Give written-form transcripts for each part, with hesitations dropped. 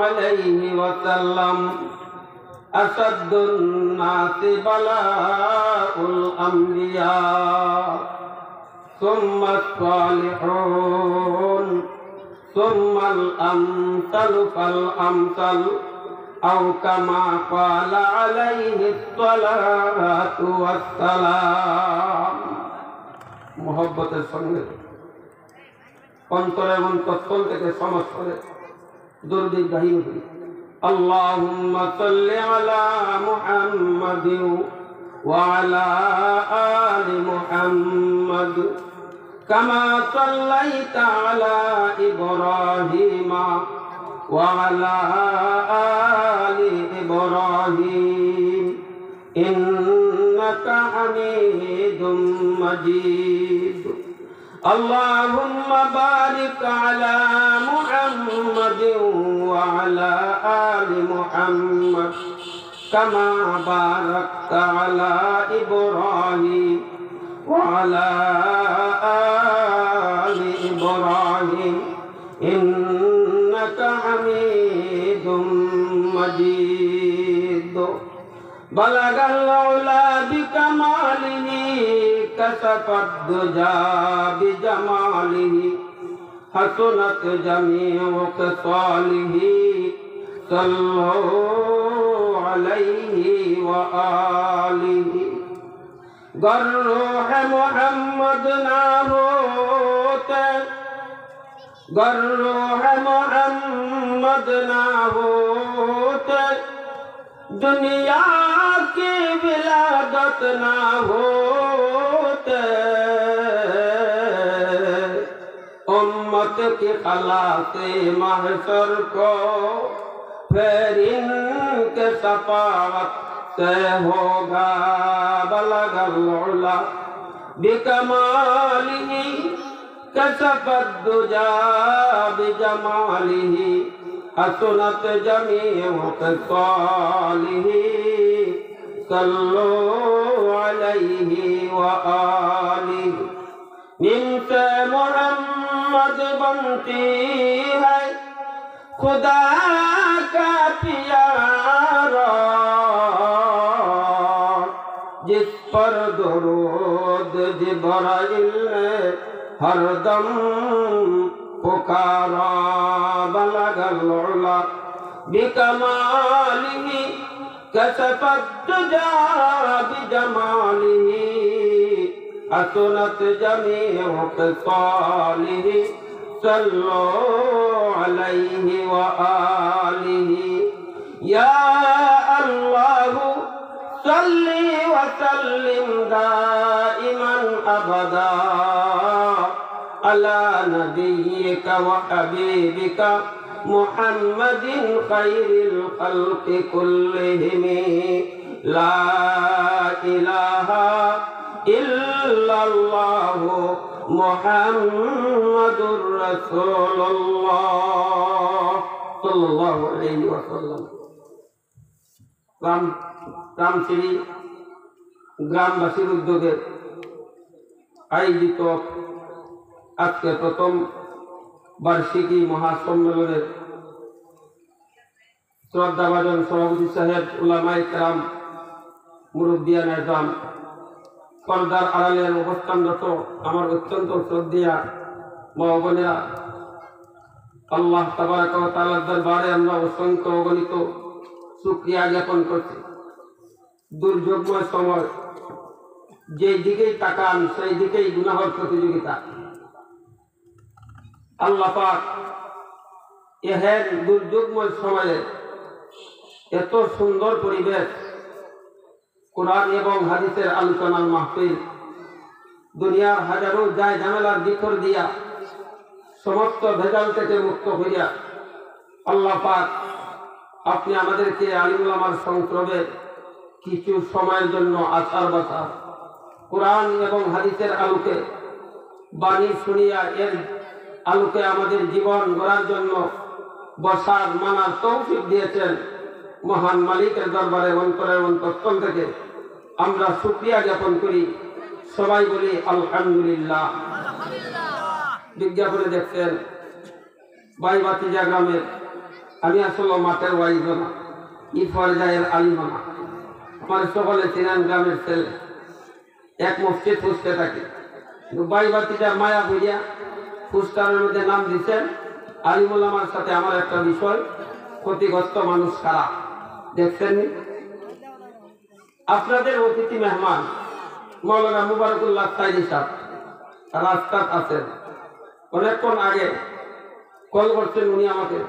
عليه وسلم أشد الناس بلاء الأنبياء ثم الصالحون ثم الأمثل فالأمثل أو كما قال عليه الصلاة والسلام محبت السنة অন্তরে এবং তৎপল থেকে সমস্ত দরুদ ইব্রাহিম করি اللهم صل على محمد وعلى آل محمد كما صليت على إبراهيم وعلى آل إبراهيم إنك حميد مجيد اللهم بارك على محمد وعلى آل محمد كما باركت على إبراهيم وعلى آل إبراهيم إنك حميد مجيد بلغ العلا بكماله كشف الدجى بجماله حسنت جميع خصاله صلوا عليه وآله گر روح محمد نہ ہوتے گر روح محمد نہ ہوتے دنیا کی ولادت نہ ہوتے امت کی خلاص محشر کو پھر ان کے شفاعت سے ہوگا بلغ العلا بکمالہ کشف الدجى بجمالہ حسنت جميع خصاله صلوا عليه وآله من سے محمد بنتی ہے خدا کا پیارا جس پر درود جبرائیل نے ہر دم پکارا بلغ العلا بکمالہ کشف الدجى بجمالہ حسنت جميع خصاله صلوا عليه وآله يا الله صل وسلم دائما أبدا على نبيك وحبيبك محمد خير الخلق كلهم لا إله إلا الله محمد رسول الله صلى الله عليه وسلم রামশ্রী গ্রামবাসীর উদ্যোগে আয়োজিত আজকে প্রথম বার্ষিকী মহাসম্মেলনের শ্রদ্ধাভাজন সভাপতি সাহেব উলামায়ে কেরাম মুরব্বিয়ান আযম পর্দার আড়ালের অবস্থানরত আমার অত্যন্ত শ্রদ্ধেয়া মা বোনেরা আল্লাহ তাবারক ওয়া তাআলার দরবারে আমরা অসংখ্য অগণিত শুকরিয়া জ্ঞাপন করছি। দুর্যোগময় সময় যেই দিকেই তাকান সেই দিকেই গুনাহের প্রতিযোগিতা। আল্লাহ পাক এহেন দুর্যোগময় সময়ে এত সুন্দর পরিবেশ, কোরআন এবং হাদিসের আলোচনার মাহফিল, দুনিয়ার হাজারো যায় ঝামেলার ভিতর দিয়া সমস্ত ভেজাল থেকে মুক্ত হইয়া আল্লাহ পাক আপনি আমাদেরকে আলিম উলামার সংক্রমে কিছু সময়ের জন্য আসার বাসার কোরআন এবং হাদিসের আলোকে বাণী শুনিয়া এর আলোকে আমাদের জীবন গড়ার জন্য বসার মানার তৌফিক দিয়েছেন। মহান মালিকের দরবারে অন্তরের অন্তঃস্থল থেকে আমরা শুকরিয়া জ্ঞাপন করি। সবাই বলি আলহামদুলিল্লাহ। বিজ্ঞাপনে দেখছেন বাইবাতিজা গ্রামের আমি আসলে মাঠের ওয়াইজ না, ঈদ পর্যায়ের আলিম না। আমার সকলে চিনান গ্রামের ছেলে, এক মসজিদ খুঁজতে থাকি। বাই বাতিটা মায়া হইয়া পুস্টারের মধ্যে নাম দিচ্ছেন আলিমুল আমার সাথে আমার একটা বিষয়, ক্ষতিগ্রস্ত মানুষ কারা দেখছেন। আপনাদের অতিথি মেহমান মৌলানা মুবারকুল্লাহ সাইদি সাহেব রাস্তাত আছেন। অনেকক্ষণ আগে কল করছেন উনি আমাকে,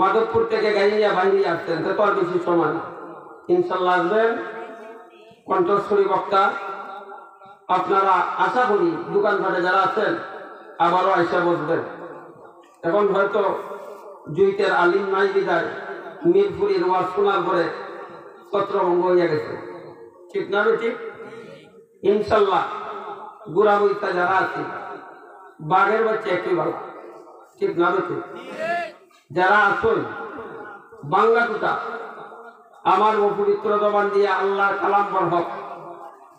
মাধবপুর থেকে গাড়ি নিয়ে বাহিনী আসছেন, তো আর বেশি সময় না, ইনশাল্লাহ আসবেন কণ্ঠস্বরী বক্তা। আপনারা আশা করি দোকানঘাটে যারা আছেন আবারও আইসা বসবেন। এখন হয়তো জুইতের আলিম নাই বিদায় মিরপুরের ওয়াজ শোনার পরে ছত্রভঙ্গ হয়ে গেছে, ঠিক না ঠিক? ইনশাল্লাহ গুড়া বইতা যারা আছে বাঘের বাচ্চা একটু ভালো, ঠিক না ঠিক? যারা আসুন বাংলা টুটা আমার অপবিত্র জবান দিয়ে আল্লাহ কালাম পড়ব,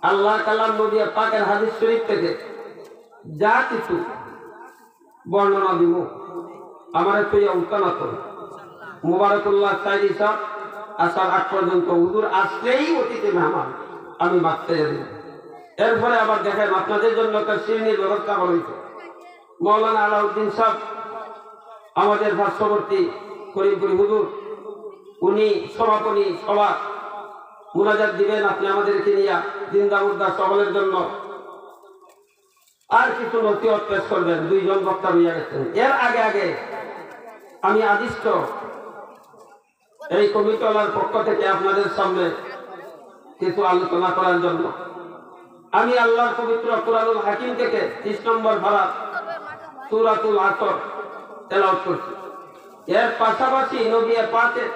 আল্লাহ কালাম নবী পাকের হাদিস শরীফ থেকে যা কিছু বর্ণনা দিব আমার একটু উত্তানা করুন। মুবারকুল্লাহ সাইদি সাহেব আসার আগ পর্যন্ত হুজুর আসলেই অতিথি মেহমান আমি বাঁচতে যাই। এরপরে আবার দেখেন আপনাদের জন্য একটা শ্রেণীর ব্যবস্থা করা হয়েছে। মৌলানা আলাউদ্দিন সাহেব আমাদের পার্শ্ববর্তী করিমপুরি হুজুর, উনি সমাপনী সভা মুনাজাত দিবেন। আপনি আমাদেরকে নিয়ে জিন্দা মুর্দা সকলের জন্য আর কিছু নথিয়ত পেশ করবেন। দুইজন বক্তা হইয়া গেছেন। এর আগে আগে আমি আদিষ্ট এই কমিটিওয়ালার পক্ষ থেকে আপনাদের সামনে কিছু আলোচনা করার জন্য আমি আল্লাহর পবিত্র কুরআনুল হাকিম থেকে 30 নম্বর ধারা সূরাতুল আসর তেলাওয়াত করছি। এর পাশাপাশি নবী পাকের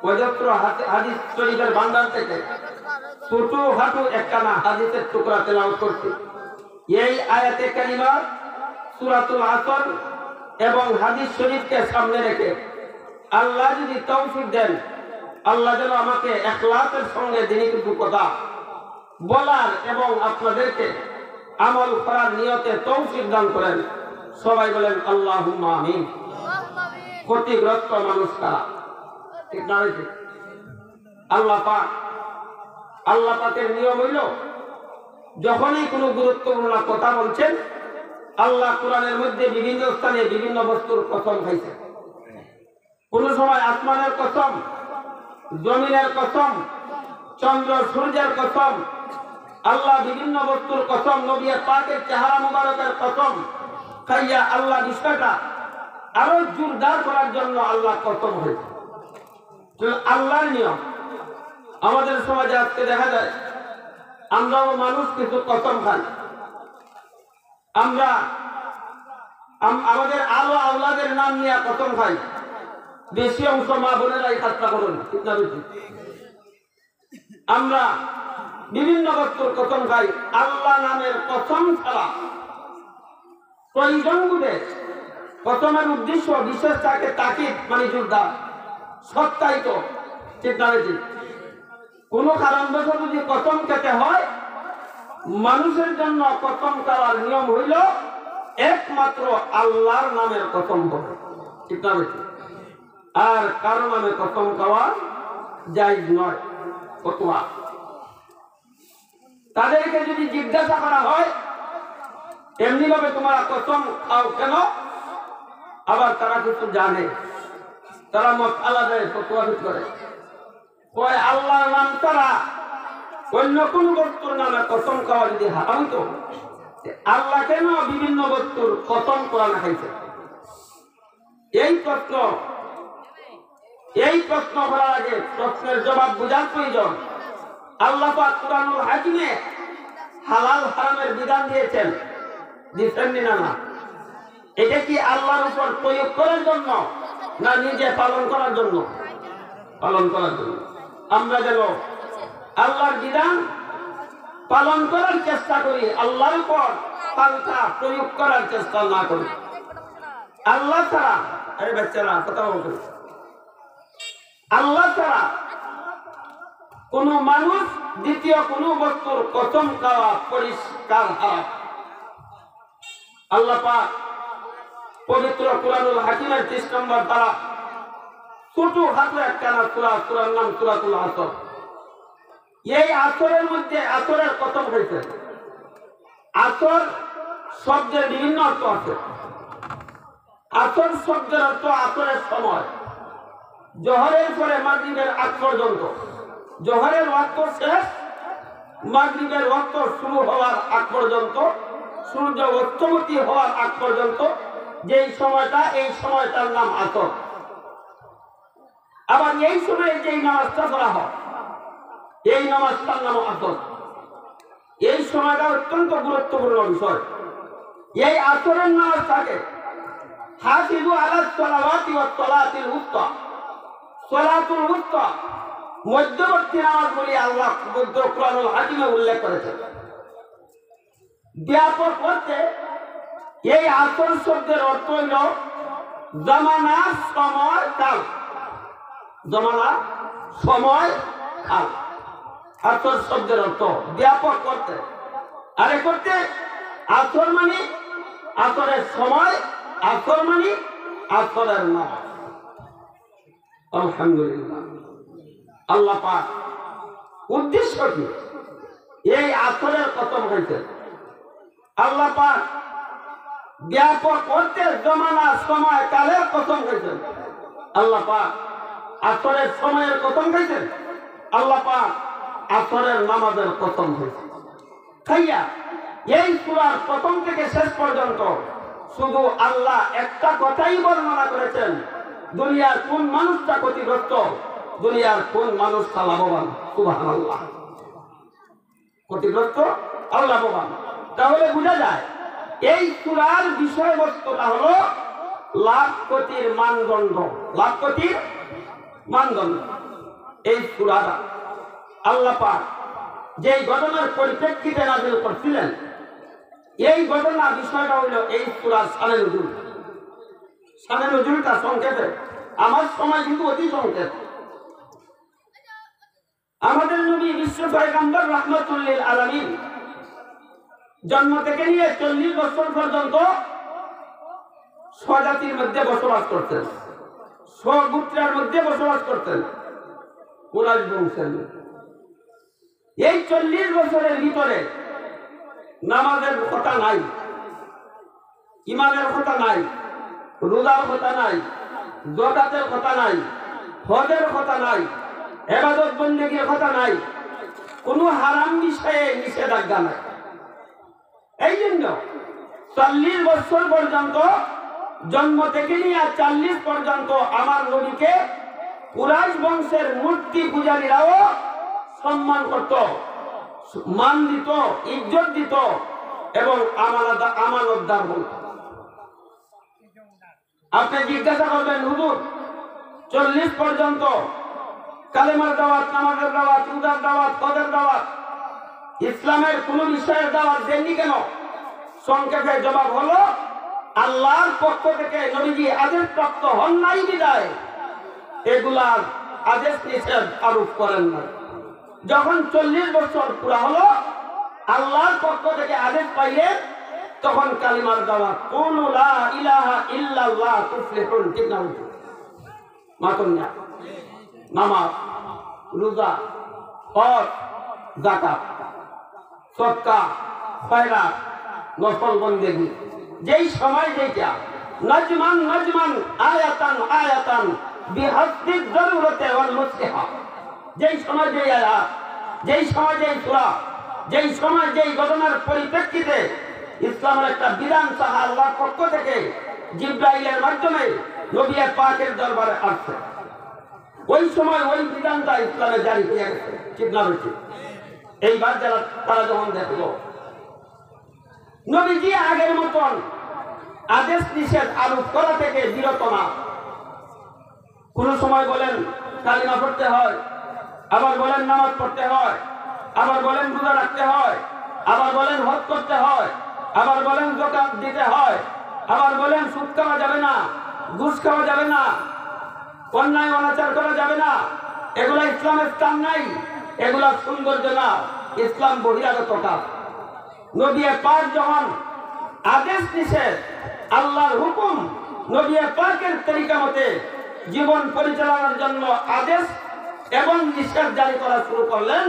পবিত্র হাদিস শরীফের ভান্ডার থেকে ছোট হাঁটু একখানা হাদিসের টুকরা তেলাওয়াত করছি। এই আয়াতে কারিমা সূরাতুল আসর এবং হাদিস শরীফকে সামনে রেখে আল্লাহ যদি তৌফিক দেন, আল্লাহ যেন আমাকে ইখলাসের সঙ্গে দিনী কিছু কথা বলার এবং আপনাদেরকে আমল করার নিয়তে তৌফিক দান করেন। সবাই বলেন আল্লাহুম্মা আমিন। ক্ষতিগ্রস্ত মানুষ কারা, ঠিক না? আল্লাহ পাকের নিয়ম হইল যখনই কোনো গুরুত্বপূর্ণ কথা বলছেন, আল্লাহ কোরআনের মধ্যে বিভিন্ন স্থানে বিভিন্ন বস্তুর কসম খাইছে। কোন সময় আসমানের কসম, জমিনের কসম, চন্দ্র সূর্যের কসম, আল্লাহ বিভিন্ন বস্তুর কসম, নবী পাকের চেহারা মুবারকের কসম খাইয়া আল্লাহ বিষয়টা আরো জোরদার করার জন্য আল্লাহ কসম হয়েছে। আল্লাহর নিয়ম। আমাদের সমাজে আজকে দেখা যায় আমরাও মানুষ কিছু কসম খাই। আমরা আমাদের আলো আওলাদের নাম নিয়ে কসম খাই। বেশি অংশ মা বোনেরাই কাজটা করুন, ঠিক না? আমরা বিভিন্ন বস্তুর কসম খাই। আল্লাহ নামের কসম ছাড়া প্রয়োজন বুঝে কসমের উদ্দেশ্য বিশেষ থাকে তাকিদ মানে জোরদার সত্যায়িত, ঠিক না? কোন কারণবশত যদি কসম খেতে হয়, মানুষের জন্য কসম খাওয়ার নিয়ম হইল একমাত্র আল্লাহর নামের কসম হবে, ঠিক না? আর কারো নামে কসম খাওয়া জায়েজ নয়, ফতোয়া। তাদেরকে যদি জিজ্ঞাসা করা হয় এমনি ভাবে তোমরা কসম খাও কেন, আবার তারা কিছু জানে, তারা মাসআলা দেয়, ফতোয়া করে। কয় আল্লাহর নাম ছাড়া অন্য কোন বস্তুর নামে কসম খাওয়া যদি হারাম হতো, আল্লাহ কেন বিভিন্ন বস্তুর কসম কোরআন খাইছে? এই প্রশ্ন করার আগে প্রশ্নের জবাব বোঝার প্রয়োজন। আল্লাহ পাক কুরআনুল হাকিমে হালাল হারামের বিধান দিয়েছেন, দিচ্ছেন না? এটা কি আল্লাহর উপর প্রয়োগ করার জন্য না নিজে পালন করার জন্য? পালন করার জন্য। আমরা যেন আল্লাহর বিধান পালন করার চেষ্টা করি, আল্লাহর উপর পাল্টা প্রয়োগ করার চেষ্টা না করি। আল্লাহ ছাড়া, আরে বাচ্চারা কথা বলতে, আল্লাহ ছাড়া কোন মানুষ দ্বিতীয় কোন বস্তুর কসম খাওয়া পরিষ্কার হারাম। আল্লাহ পাক পবিত্র কুরআনুল হাকিমের 30 নম্বর ধারা ছোট হাতে একখানা সূরা, সূরার নাম সূরাতুল আসর। এই আসরের মধ্যে আসরের কসম হয়েছে। আসর শব্দের বিভিন্ন অর্থ আছে। আসর শব্দের অর্থ আসরের সময়, জোহরের পরে মাগরিবের আগ পর্যন্ত। জোহরের ওয়াক্ত শেষ, মাগরিবের ওয়াক্ত শুরু হওয়ার আগ পর্যন্ত, সূর্য অস্তমতি হওয়ার আগ পর্যন্ত যেই সময়টা, এই সময়টার নাম আসর। আবার এই সময়ে যেই নামাজটা পড়া হয়, এই নামাজটার নাম আসর। এই সময়টা অত্যন্ত গুরুত্বপূর্ণ বিষয়। এই আসরের নামাজটাকে হাফিজু আলাস সালাওয়াতি ওয়াস সালাতিল উস্তা, সালাতুল উস্তা, মধ্যবর্তী নামাজ বলে আল্লাহ পবিত্র কোরআনুল হাকিমে উল্লেখ করেছেন। ব্যাপক অর্থে এই আসর শব্দের অর্থ হইল জামানা, সময়, কাল। জামানা, সময়, কাল আসর শব্দের অর্থ ব্যাপক অর্থে। আরে করতে আসর মানে আসরের সময়, আসর মানে আসরের নামাজ। আলহামদুলিল্লাহ। আল্লাহ পাক উদ্দেশ্য কি এই আসরের কসম হয়েছে? আল্লাহ পাক ব্যাপক অর্থে জমানা, সময়, কালের কসম হয়েছেন। আল্লাহ পাক আসরের সময়ের কসম হয়েছেন। আল্লাহ পাক আসরের নামাজের কসম হয়েছেন। খাইয়া এই সূরার প্রথম থেকে শেষ পর্যন্ত শুধু আল্লাহ একটা কথাই বর্ণনা করেছেন, দুনিয়ার কোন মানুষটা ক্ষতিগ্রস্ত, দুনিয়ার কোন মানুষটা লাভবান। সুবহানাল্লাহ। ক্ষতিগ্রস্ত আর লাভবান। তাহলে বোঝা যায় এই সূরার বিষয়বস্তুটা হলো লাভ ক্ষতির মানদণ্ড। লাভ ক্ষতির মানদণ্ড। এই সূরাটা আল্লাহ পাক যেই ঘটনার পরিপ্রেক্ষিতে নাযিল করছিলেন, এই ঘটনা বিষয়টা হইল এই সূরার শানে নুজুল। শানে নুজুলটা সংক্ষেপে, আমার সময় কিন্তু অতি সংক্ষেপ। আমাদের নবী বিশ্ব পয়গম্বর রাহমাতুল লিল আলামিন জন্ম থেকে নিয়ে 40 বছর পর্যন্ত স্বজাতির মধ্যে বসবাস করতেন, স্বগোত্রের মধ্যে বসবাস করতেন, কুরাইশ বংশের। এই 40 বছরের ভিতরে নামাজের কথা নাই, ইমানের কথা নাই, রোজার কথা নাই, যাকাতের কথা নাই, হজের কথা নাই, ইবাদত বন্দেগীর কথা নাই, কোনো হারাম বিষয়ে নিষেধাজ্ঞা নাই। এই জন্য 40 বছর পর্যন্ত, জন্ম থেকে নিয়ে 40 পর্যন্ত আমার নবীকে কুরাইশ বংশের মূর্তি পূজারীরাও সম্মান করত, মান দিত, ইজ্জত দিত এবং আমানতদার বলত। আপনি জিজ্ঞাসা করবেন, হুজুর 40 পর্যন্ত কালেমার দাওয়াত, নামাজের দাওয়াত, রোজার দাওয়াত, হজের দাওয়াত, ইসলামের কোন বিষয়ের দাওয়াত দেননি কেন? সংক্ষেপে জবাব হলো, আল্লাহর পক্ষ থেকে নবীজি আদেশ প্রাপ্ত হন নাই বিদায় এগুলার আদেশ নিষেধ আরোপ করেন না। যখন 40 বছর পুরা হলো, আল্লাহর পক্ষ থেকে আদেশ পাইলে তখন কালিমার দাওয়াত, কুলু লা ইলাহা ইল্লাল্লাহ তুফলিহুন। ঠিক না? মাতুন না, নামাজ, রোজা, হজ, যাকাত, সদকা, খয়রাত, নফল বন্দেগী, যেই সময় যেটা নজমান নজমান আয়াতান আয়াতান বিহাসবি জরুরতে ওয়াল মুসলিহা, যেই সময় যেই আয়াত, যেই সময় যেই সূরা, যেই সময় যেই ঘটনার পরিপ্রেক্ষিতে ইসলামের একটা বিধান সাহা আল্লাহর পক্ষ থেকে জিবরাইলের মাধ্যমে নবী পাকের দরবারে আসছে, ওই সময় ওই বিধানটা ইসলামে জারি হয়ে গেছে। ঠিক না? হয়েছে। এইবার যারা তারা যখন দেখলো নবীজি আগের মতন আদেশ নিষেধ আরোপ করা থেকে বিরত না, কোন সময় বলেন কালিমা পড়তে হয়, আবার বলেন নামাজ পড়তে হয়, আবার বলেন রোজা রাখতে হয়, আবার বলেন হজ করতে হয়, আবার বলেন যাকাত দিতে হয়, আবার বলেন সুদ খাওয়া যাবে না, ঘুষ খাওয়া যাবে না, অন্যায় অনাচার করা যাবে না, এগুলা ইসলামের স্থান নাই, এগুলা সৌন্দর্য না, ইসলাম বহিরাগত কাজ। নবী পাক যখন আদেশ নিষেধ, আল্লাহর হুকুম নবী পাকের তরিকা মতে জীবন পরিচালনার জন্য আদেশ এবং নিষেধ জারি করা শুরু করলেন।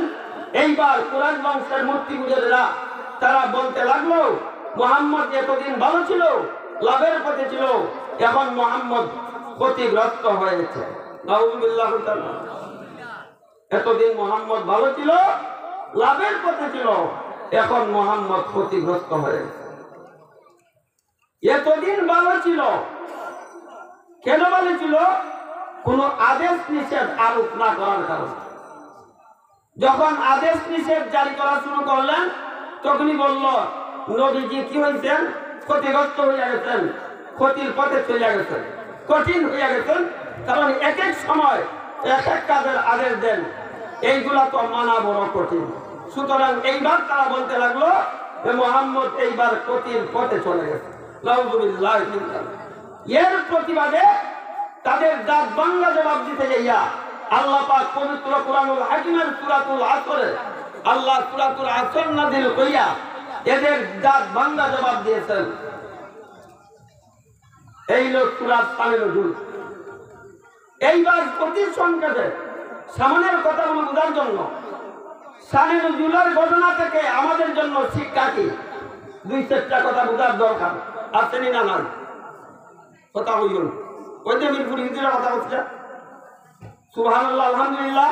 এইবার কুরাইশ বংশের মূর্তি পূজারীরা তারা বলতে লাগলো, মুহাম্মদ এতদিন ভালো ছিল, লাভের পথে ছিল, এখন মুহাম্মদ ক্ষতিগ্রস্ত হয়েছে। নাউযুবিল্লাহ। এতদিন মুহাম্মদ ভালো ছিল, লাভের পথে ছিল, এখন মুহাম্মদ ক্ষতিগ্রস্ত হয়েছে। এতদিন ভালো ছিল, কেন ভালো ছিল? কোন আদেশ নিষেধ আরোপ না করার কারণে। যখন আদেশ নিষেধ জারি করা শুরু করলেন, তখনই বলল, নবীজি কি হয়েছেন? ক্ষতিগ্রস্ত হইয়া গেছেন, ক্ষতির পথে চলে গেছেন, কঠিন হইয়া গেছেন। কারণ এক এক সময় এক এক কাজের আদেশ দেন, এইগুলা তো মানা বড় কঠিন। সুতরাং এইবার তারা বলতে লাগলো যে মুহাম্মদ এইবার ক্ষতির পথে চলে গেছে। নাউযুবিল্লাহ। এর প্রতিবাদে তাদের দাঁত বাংলা জবাব দিতে যাইয়া আল্লাহ পাক পবিত্র কুরআনুল হাকিমের সূরাতুল আসরে আল্লাহ সূরাতুল আসর নাযিল কইয়া এদের দাঁত বাংলা জবাব দিয়েছেন। এই লোক সূরা শানে নজুল। এইবার অতি সংক্ষেপে সামনের কথাগুলো বোঝার জন্য শানে নজুলের ঘটনা থেকে আমাদের জন্য শিক্ষা কি, দুই চারটা কথা বোঝার দরকার আসেনি না? নাই কথা বলুন। ওই যে মিরপুর হিজুরের কথা হচ্ছে, সুবহানাল্লাহ, আলহামদুলিল্লাহ,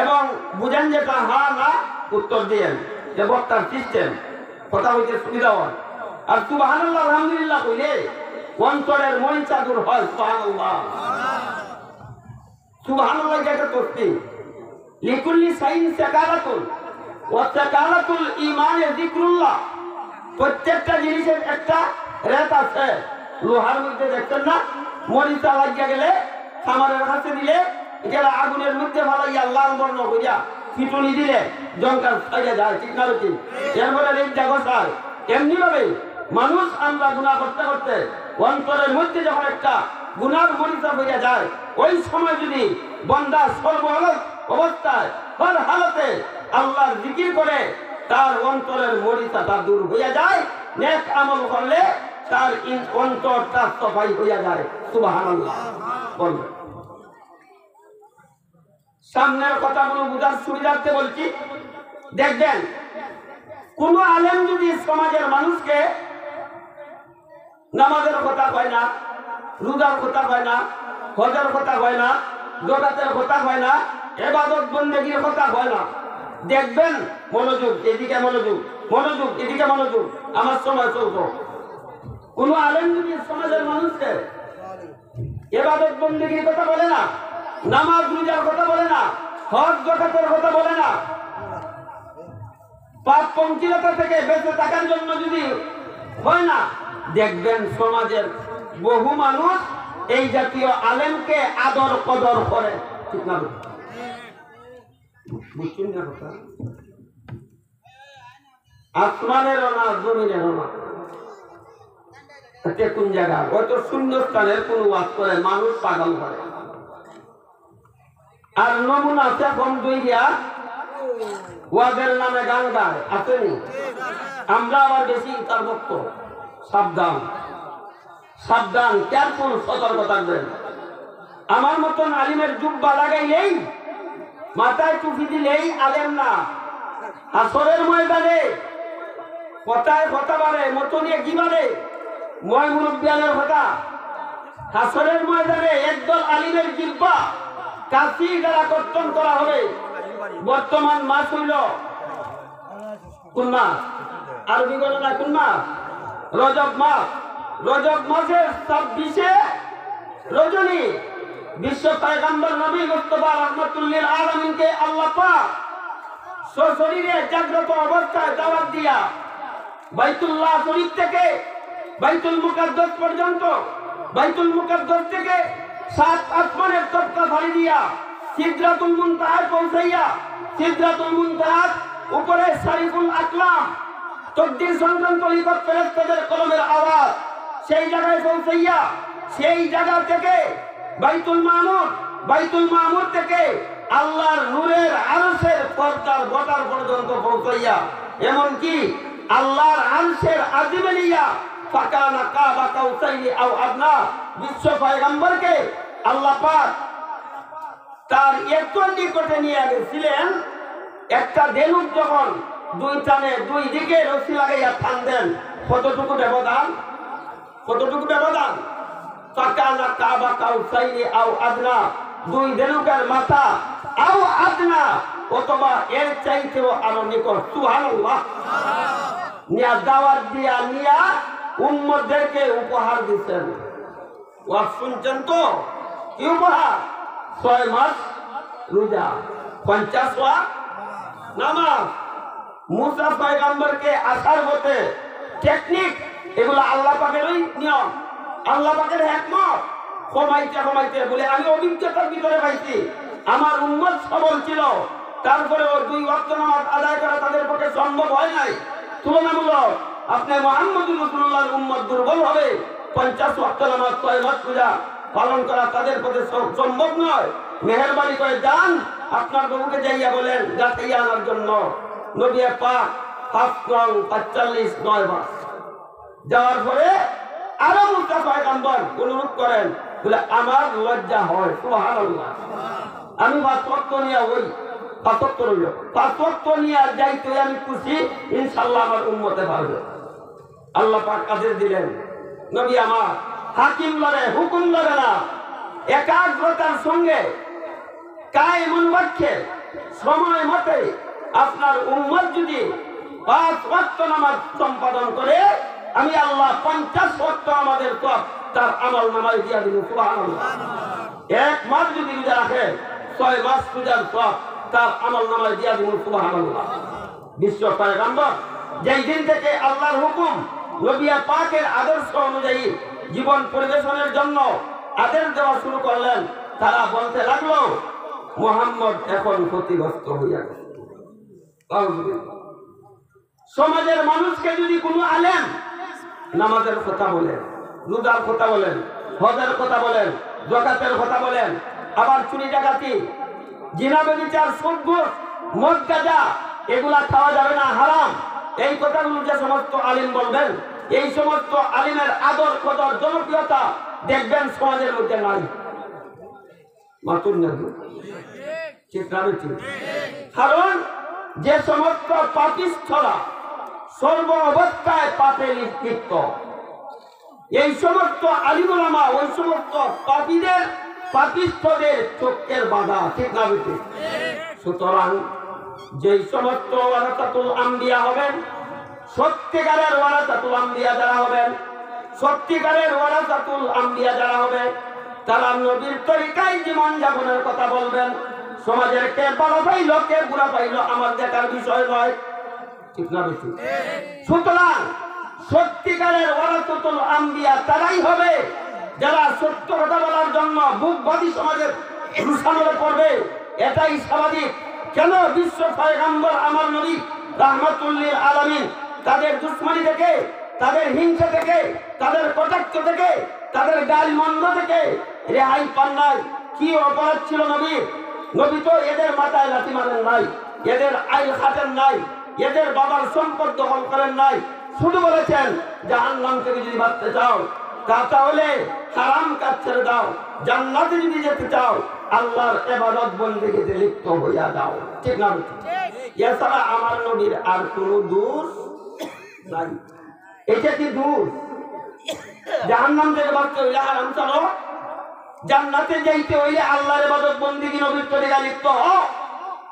এবং বুঝেন যেটা হ্যাঁ না উত্তর দিয়েন, যে বক্তার সিস্টেম কথা হইতে সুবিধা হয়। আর সুবহানাল্লাহ আলহামদুলিল্লাহ কইলে অন্তরের মরিচা দূর হয়। সুবহানাল্লাহ, সুবহানাল্লাহ যেটা তসবিহ। লিকুল্লি শাইইন সাকারাতুন ওয়া সাকারাতুল ঈমানে যিকরুল্লাহ। প্রত্যেকটা জিনিসের একটা রেট আছে। লোহার মধ্যে দেখছেন না, মরিচা লাগিয়া গেলে খামারের কাছে দিলে এটা আগুনের মধ্যে ফালাইয়া লাল বর্ণ করিয়া পিটুনি দিলে জঙ্কার ছাইয়া যায়, ঠিক না? ঠিক। এরপরে রেঞ্জা গছায়। এমনি ভাবে মানুষ আমরা গুনাহ করতে করতে অন্তরের মধ্যে যখন একটা গুনার মরিচা হইয়া যায়, ওই সময় যদি বান্দা সর্বহালত অবস্থায় হর হালতে আল্লাহর জিকির করে, তার অন্তরের মরিচাটা দূর হইয়া যায়। নেক আমল করলে তার অন্তরটা সাফাই হইয়া যায়। সুবহানাল্লাহ বলবে। সামনের কথাগুলো বুঝার সুবিধার্থে বলছি। দেখবেন কোন আলেম যদি সমাজের মানুষকে নামাজের কথা কয় না, রোজার কথা কয় না, হজের কথা কয় না, যাকাতের কথা কয় না, ইবাদত বন্দেগীর কথা কয় না, দেখবেন মনোযোগ, এদিকে মনোযোগ, মনোযোগ, এদিকে মনোযোগ, আমার সময় চলতো। কোন আলেম যদি সমাজের মানুষকে ইবাদত বন্দেগীর কথা বলে না, নামাজ রোজার কথা বলে না, হজ যাকাতের কথা বলে না, পাপ পঙ্কিলতা থেকে বেঁচে থাকার জন্য যদি হয় না, দেখবেন সমাজের বহু মানুষ এই জাতীয় আলেমকে আদর কদর করে। ঠিক না? বুঝছেন না কথা? আসমানেরও না, জমিনেরও না, কোন জায়গা হয়তো শূন্যস্থানের কোন ওয়াজ করে মানুষ পাগল করে। আর নমুনা আছে এখন দুইয়া ওয়াজের নামে গান গায়, আসেনি? আমরা আবার বেশি তার ভক্ত। সাবধান, সাবধান, কেয়ারফুল, সতর্ক থাকবেন। আমার মতন আলিমের জুব্বা লাগাইলেই, মাথায় টুপি দিলেই আলেম না। আসরের ময়দানে কথায় কথা বাড়ে, মতনিয়ে কি বাড়ে, ময় মুরব্বিয়ানের কথা। আসরের ময়দানে একদল আলিমের জিব্বা কাশি দ্বারা কর্তন করা হবে। বর্তমান মাস হইল কোন মাস? আরবি গণনা কোন মাস? রজব মাস। রজব মাসের 26 রজনী বিশ্ব পয়গম্বর নবী মুস্তাফা রাহমাতুল লিল আলামিনকে আল্লাহ পাক সশরীরে জাগ্রত অবস্থায় দাওয়াত দিয়া বাইতুল্লাহ শরীফ থেকে বাইতুল মুকাদ্দাস পর্যন্ত, বাইতুল মুকাদ্দাস থেকে 7 আসমানের তবকা ফাড়ি দিয়া সিদরাতুল মুনতাহায় পৌঁছাইয়া, সিদরাতুল মুনতাহার উপরে সারিফুল আকলাম তকদির সংক্রান্ত লিখত ফেরেশতাদের কলমের আওয়াজ, সেই জায়গায় পৌঁছাইয়া সেই জায়গা থেকে বাইতুল মামুর, বাইতুল মামুর থেকে আল্লাহর নূরের আরশের পর্দার বটার পর্যন্ত পৌঁছাইয়া, এমনকি আল্লাহর আরশের আজিমে নিয়া ফাকানা কাবা কাউসাইনি আও আদনা বিশ্ব পয়গম্বরকে আল্লাহ পাক তার এত নিকটে নিয়ে গেছিলেন, একটা ধেনুক যখন দুই টানে দুই দিকে রশি লাগাইয়া টান দেন, কতটুকু ব্যবধান, কতটুকু ব্যবধান? ফাকানা কাবা কাউসাইনি আও আদনা, দুই ধেনুকের মাথা আও আদনা, অথবা এর চাইতেও আরো নিকট। সুবহানাল্লাহ। নিয়া দাওয়াত দিয়া নিয়া উম্মতদেরকে উপহার দিচ্ছেন। ওয়াজ শুনছেন তো? কি উপহার? 6 মাস রোজা, 50 ওয়াক্ত নামাজ, মুসা পয়গম্বরকে আসার মতে টেকনিক, এগুলো আল্লাহ পাকেরই নিয়ম, আল্লাহ পাকের হিকমত। কমাইতে কমাইতে বলে আমি অভিজ্ঞতার ভিতরে পাইছি, আমার উম্মত সবল ছিল, তারপরেও 2 ওয়াক্ত নামাজ আদায় করা তাদের পক্ষে সম্ভব হয় নাই। তুলনামূলক আপনি মুহাম্মদুর রাসূলুল্লাহর উম্মত দুর্বল হবে, 50 ওয়াক্ত নামাজ 6 মাস রোজা পালন করা তাদের পক্ষে সম্ভব নয়। মেহেরবানি করে যান, আপনার বাবুকে যাইয়া বলেন গাছাইয়া আনার জন্য। নবী পাক 45 মাস যাওয়ার পরে আরো মুসা পয়গম্বর অনুরোধ করেন, বলে আমার লজ্জা হয়, সুবহানাল্লাহ, আমি 5 ওয়াক্ত নিয়ে ওই 5 ওয়াক্ত রইল, 5 ওয়াক্ত নিয়ে আর যাইতে আমি খুশি, ইনশাআল্লাহ আমার উম্মতে পারবে। আল্লাহ পাক আদেশ দিলেন, নবী আমার হাকিম লড়ে, হুকুম লড়ে না, একাগ্রতার সঙ্গে কায়েমুল ওয়াক্তে সময় মতে আপনার উম্মত যদি 5 ওয়াক্ত নামাজ সম্পাদন করে, আমি আল্লাহ 50 ওয়াক্ত আমাদের সব তার আমল নামায় দিয়া দিব। সুবহানাল্লাহ। 1 মাস যদি রোজা রাখে, 6 মাস রোজার সব তার আমল নামায় দিয়া দিব। সুবহানাল্লাহ। বিশ্ব পয়গম্বর যেই দিন থেকে আল্লাহর হুকুম, নবী পাকের আদর্শ অনুযায়ী জীবন পরিবেশনের জন্য আদেশ দেওয়া শুরু করলেন, তারা বলতে লাগলো মুহাম্মদ এখন ক্ষতিগ্রস্ত হইয়া গেছে। সমাজের মানুষকে যদি কোনো আলেম নামাজের কথা বলেন, রোজার কথা বলেন, হজের কথা বলেন, যাকাতের কথা বলেন, আবার চুরি ডাকাতি, জিনা ব্যভিচার, সুদ ঘুষ, মদ গাঁজা এগুলা খাওয়া যাবে না, হারাম, এই কথাগুলো যে সমস্ত আলিম বলবেন, এই সমস্ত আলিমের আদর কদর জনপ্রিয়তা দেখবেন সমাজের মধ্যে নাই। মাতুন না ঠিক না? কারণ যে সমস্ত পাপিষ্ঠরা সর্ব অবস্থায় পাপে লিপ্ত, এই সমস্ত আলিম ওলামা ওই সমস্ত পাপীদের, পাপিষ্ঠদের চোখের বাধা, ঠিক না? সুতরাং যেই সমস্ত ওয়ারাসাতুল আম্বিয়া হবেন, সত্যিকারের ওয়ারাসাতুল আম্বিয়া যারা হবেন, সত্যিকারের ওয়ারাসাতুল আম্বিয়া যারা হবে, তারা নবীর তরিকায় জীবন যাপনের কথা বলবেন। সমাজের কে ভালো পাইল, কে বুড়া পাইল আমার দেখার বিষয় নয়, ঠিক না? বেশি। সুতরাং সত্যিকারের ওয়ারাসাতুল আম্বিয়া তারাই হবে যারা সত্য কথা বলার জন্য বুকবাদী সমাজের রুশানলে পড়বে। এটাই স্বাভাবিক। কেন? বিশ্ব পয়গম্বর আমার নবী রাহমাতুল লিল আলামিন তাদের দুশমনি থেকে, তাদের হিংসা থেকে, তাদের কটাক্ষ থেকে, তাদের গালমন্দ থেকে রেহাই পান নাই। কি অপরাধ ছিল নবী? নবী তো এদের মাথায় লাথি মারেন নাই, এদের আইল খাটেন নাই, এদের বাবার সম্পদ দখল করেন নাই। শুধু বলেছেন জাহান্নাম থেকে যদি বাঁচতে চাও তাহলে হারাম কাজ ছেড়ে দাও, জান্নাতে যদি যেতে চাও আল্লাহর ইবাদত বন্দেগীতে লিপ্ত হইয়া যাও, ঠিক না? এছাড়া আমার নবীর আর কোনো দোষ নাই। এটা কি দোষ? জাহান্নাম থেকে বাঁচতে হইলে হারাম ছাড়ো, জান্নাতে যাইতে হইলে আল্লাহর ইবাদত বন্দেগী নবীর তরিকায় লিপ্ত হও,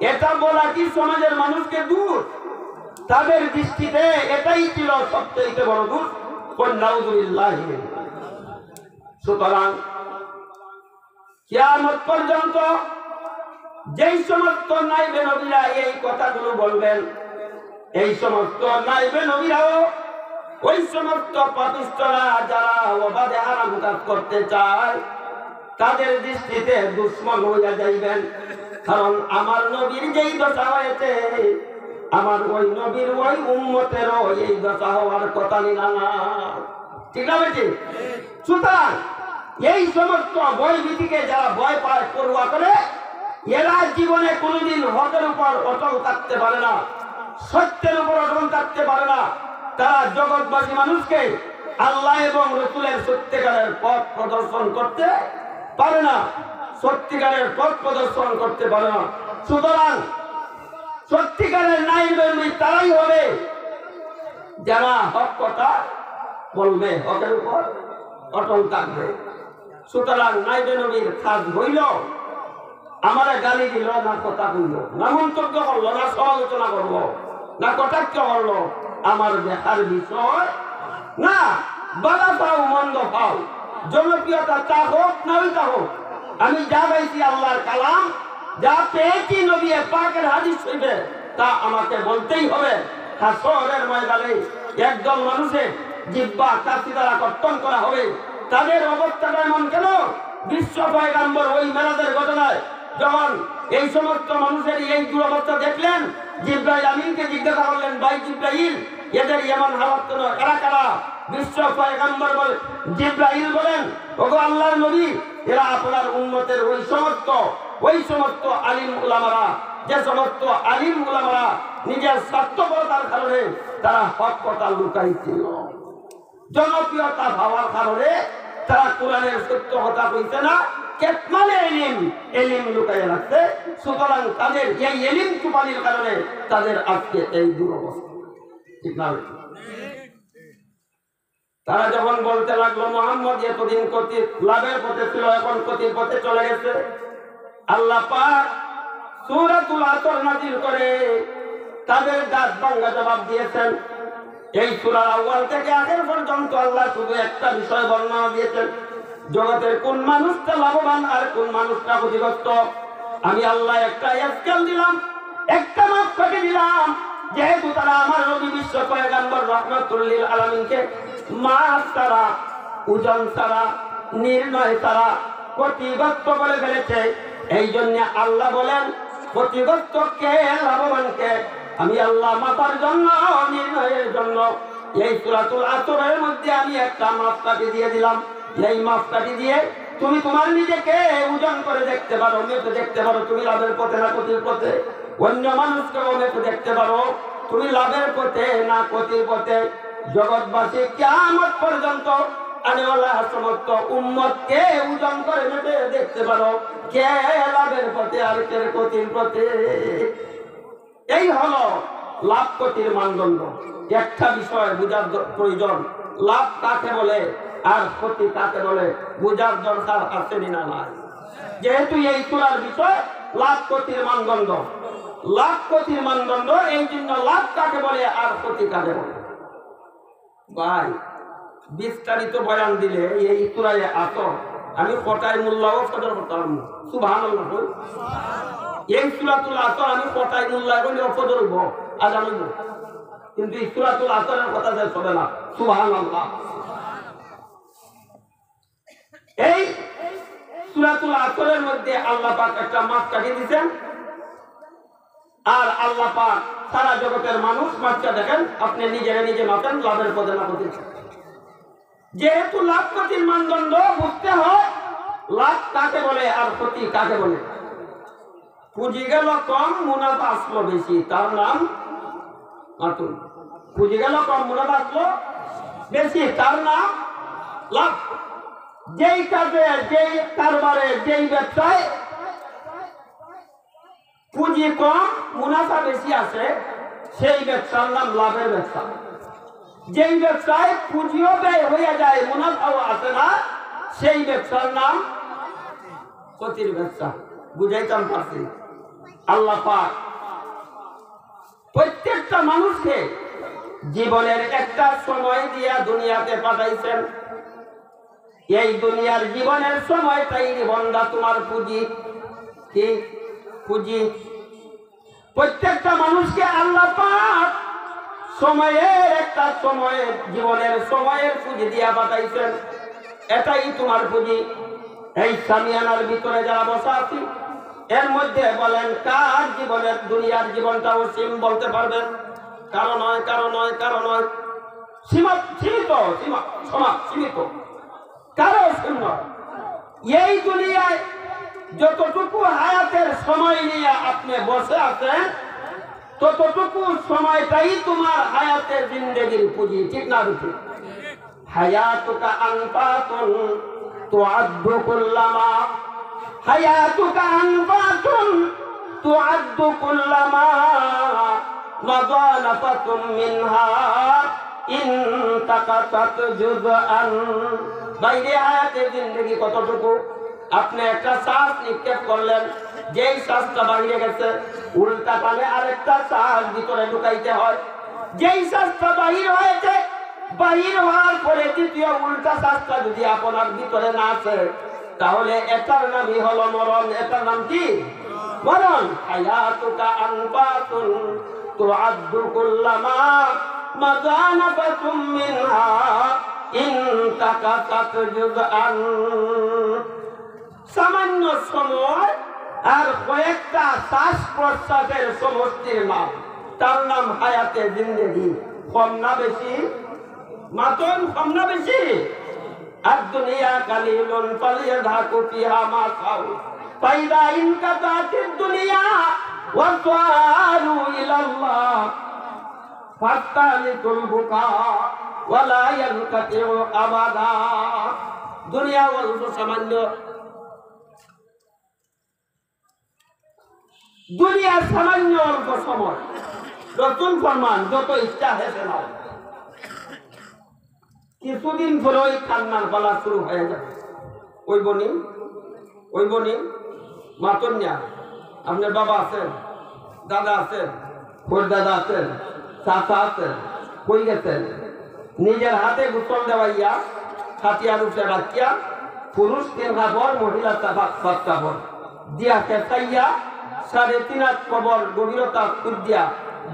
এটা বলা কি সমাজের মানুষকে দোষ? তাদের দৃষ্টিতে এটাই ছিল সবচেয়ে বড় দোষ। নাউযুবিল্লাহ। সুতরাং কিয়ামত পর্যন্ত যেই সমস্ত নাইবে নবীরা এই কথাগুলো বলবেন, এই সমস্ত নাইবে নবীরাও ওই সমস্ত পাপিষ্ঠরা যারা অবাধে হারাম কাজ করতে চায় তাদের দৃষ্টিতে দুশ্মন হইয়া যাইবেন। কারণ আমার নবীর যেই দশা হয়েছে, আমার ওই নবীর ওই উম্মতেরও এই দশা হওয়ার কথা না, ঠিক না? বেটি। সুতরাং এই সমস্ত বই ভীতিকে যারা ভয় পায়, পড়ুয়া করে, এরা জীবনে কোনোদিন হকের উপর অটল থাকতে পারে না, সত্যের উপর অটল থাকতে পারে না। তারা জগৎবাসী মানুষকে আল্লাহ এবং রসুলের সত্যিকারের পথ প্রদর্শন করতে পারে না, সত্যিকারের পথ প্রদর্শন করতে পারে না। সুতরাং সত্যিকারের নাইবের তারাই হবে যারা হক কথা বলবে, হকের উপর অটল থাকবে। সুতরাং নাইবে নবীর কাজ হইল আমার গালি দিল না, কথা বলল না, মন্তব্য করলো না, সমালোচনা করলো না, কটাক্ষ করলো, আমার দেখার বিষয় না। বাধা পাও, মন্দ পাও, জনপ্রিয়তা তা হোক না ওইটা হোক, আমি যা গাইছি আল্লাহর কালাম, যা পেয়েছি নবী পাকের হাদিস হইবে, তা আমাকে বলতেই হবে। হাসরের ময়দানে একদল মানুষের জিহ্বা কাশি দ্বারা কর্তন করা হবে। তাদের অবস্থাটা এমন কেন? বিশ্ব পয়গম্বর ওই মেরাজের ঘটনায় যখন এই সমস্ত মানুষের এই দুরবস্থা দেখলেন, জিবরাইল আমিনকে জিজ্ঞাসা করলেন, ভাই জিবরাইল, এদের এমন হালত কেন, এরা কারা? বিশ্ব পয়গম্বর বলে, জিবরাইল বলেন, ওগো আল্লাহর নবী, এরা আপনার উম্মতের ওই সমস্ত আলিম উলামারা, যে সমস্ত আলিম উলামারা নিজের স্বার্থপরতার কারণে তারা হক কথা লুকাইছিল, জনপ্রিয়তা ভাবার কারণে তারা কোরআনের সত্য কথা কইছে না, কেতমানে এলিম লুকাইয়া রাখছে। সুতরাং তাদের এই এলিম চুপানির কারণে তাদের আজকে এই দুরবস্থা। ঠিক না? তারা যখন বলতে লাগলো মুহাম্মদ এতদিন কতি লাভের পথে ছিল, এখন ক্ষতির পথে চলে গেছে, আল্লাহ পাক সূরাতুল আসর নাযিল করে তাদের দাঁত ভাঙা জবাব দিয়েছেন। এই সূরার আউয়াল থেকে আখের পর্যন্ত আল্লাহ শুধু একটা বিষয় বর্ণনা দিয়েছেন, জগতের কোন মানুষটা লাভবান আর কোন মানুষটা ক্ষতিগ্রস্ত। আমি আল্লাহ একটা স্কেল দিলাম, একটা মাপকাঠি দিলাম, যেহেতু তারা আমার নবী বিশ্ব পয়গম্বর রাহমাতুল লিল আলামিনকে মাপ ছাড়া, ওজন ছাড়া, নির্ণয় ছাড়া ক্ষতিগ্রস্ত বলে ফেলেছে। এই জন্য আল্লাহ বলেন, ক্ষতিগ্রস্ত কে, লাভবান কে? আমি আল্লাহ মাপার জন্য, নির্ণয়ের জন্য এই সূরাতুল আসরের মধ্যে আমি একটা মাপকাঠি দিয়ে দিলাম। এই মাপকাঠি দিয়ে তুমি তোমার নিজেকে ওজন করে দেখতে পারো, মেপে দেখতে পারো তুমি লাভের পথে না ক্ষতির পথে। অন্য মানুষকেও মেপে দেখতে পারো তুমি লাভের পথে না ক্ষতির পথে। জগৎবাসী কিয়ামত পর্যন্ত আমি আল্লাহ সমস্ত উম্মতকে ওজন করে মেপে দেখতে পারো কে লাভের পথে আর কে ক্ষতির পথে। এই হলো লাভ ক্ষতির মানদণ্ড। একটা বিষয় বোঝার প্রয়োজন, লাভ কাকে বলে আর ক্ষতি কাকে বলে বোঝার দরকার আছে না নাই। যেহেতু এই সূরার বিষয় লাভ ক্ষতির মানদণ্ড, লাভ ক্ষতির মানদণ্ড, এই জন্য লাভ কাকে বলে আর ক্ষতি কাকে বলে। ভাই বিস্তারিত বয়ান দিলে এই সূরায় আসর আমি কটায় মূল্যাও সদর করতাম, সুবহানাল্লাহ। এই সূরাতুল আসর আমি কটায় মূল্যায় করলে অফদর হইব আজ আমি, কিন্তু এই সূরাতুল আসরের কথা যে চলে না, সুবহানাল্লাহ। এই সূরাতুল আসরের মধ্যে আল্লাহ পাক একটা মাপকাঠি দিয়েছেন, আর আল্লাহ পাক সারা জগতের মানুষ মাপটা দেখেন, আপনি নিজেরা নিজে মাপেন লাভের পথে না ক্ষতির। যেহেতু লাভ ক্ষতির মানদণ্ড বুঝতে হয়, লাভ কাকে বলে আর ক্ষতি কাকে বলে। পুঁজি গেল কম, মুনাফা আসলো বেশি, তার নাম মাতুল। পুঁজি গেল কম, মুনাফা আসলো বেশি, তার নাম লাভ। যেই কাজে, যেই কারবারে, যেই ব্যবসায় পুঁজি কম মুনাফা বেশি আছে, সেই ব্যবসার নাম লাভের ব্যবসা। যেই ব্যবসায় পুঁজিও ব্যয় হয়ে যায়, মুনাফাও আসে না, সেই ব্যবসার নাম ক্ষতির ব্যবসা। বুঝাইতাম পারছি? আল্লাহ পাক প্রত্যেকটা মানুষকে জীবনের একটা সময় দিয়া দুনিয়াতে পাঠাইছেন। এই দুনিয়ার জীবনের সময়টাই বন্দা তোমার পুঁজি। কি পুঁজি? প্রত্যেকটা মানুষকে আল্লাহ পাক সময়ের একটা সময়, জীবনের সময়ের পুঁজি দিয়া পাঠাইছেন। এটাই তোমার পুঁজি। এই সামিয়ানার ভিতরে যারা বসা আছি, এর মধ্যে বলেন কার জীবনের, দুনিয়ার জীবনটা অসীম বলতে পারবেন? কারো নয়, কারো নয়, কারো নয়, সীমিত, সীমিত, কারো শূন্য। এই দুনিয়ায় যতটুকু হায়াতের সময় নিয়ে আপনি বসে আছেন, ততটুকু সময়টাই তোমার হায়াতের জিন্দেগির পুঁজি। ঠিক না? ঠিক। হায়াতুকা আনফাসুন তুআদ্দু কুল্লামা হায়াতুকা আনফাসুন তুআদ্দু কুল্লামা মাযা নাফাতুম মিনহা ইন তাকাতাত জুযআন। বাইরে হায়াতের জিন্দেগি কতটুকু? আপনি একটা শ্বাস নিক্ষেপ করলেন, যেই শ্বাসটা বাইরে গেছে উল্টা টানে আরেকটা শ্বাস ভিতরে ঢুকাইতে হয়। যেই শ্বাসটা বাহির হয়েছে, বাহির হওয়ার পরে দ্বিতীয় উল্টা শ্বাসটা যদি আপনার ভিতরে না আসে, তাহলে এটার নামই হলো মরণ। এটার নাম কি? মরণ। হায়াতুকা আনফাসুন তুআদ্দু কুল্লামা মাযা নাফাতুম মিনহা ইন তাকাতাত জুযআন। সামান্য সময় আর কয়েকটা শ্বাস প্রশ্বাসের সমষ্টির নাম, তার নাম হায়াতে জিন্দেগি। কম না বেশি? মাতন কম না বেশি? আর দুনিয়া কালিলুন ফালিয়াযহাকু ফিহা মা শাউ ফাইদা ইনকাতাতিদ দুনিয়া ওয়া সালু ইলাল্লাহ ফাতালিকুল বুকা ওয়া লা ইয়ানকাতিউ আবাদা। দুনিয়া অল্প সামান্য, দুনিয়ার সামান্য অল্প সময়। রসুল ফরমান যত ইচ্ছা হেসে নাও, কিছুদিন পরে ওই কান্নার পালা শুরু হয়ে যাবে। ওই বনি মাতন্যা, আপনার বাবা আছেন, দাদা আছেন, ওর দাদা আছেন, চাচা আছেন, কই গেছেন? নিজের হাতে গোসল দেওয়াইয়া খাটিয়ার উপরে রাখিয়া, পুরুষ 3 কাপড়, মহিলা 7 কাপড় দিয়া খেসাইয়া 3.5 হাত কবর গভীরতা খুঁজিয়া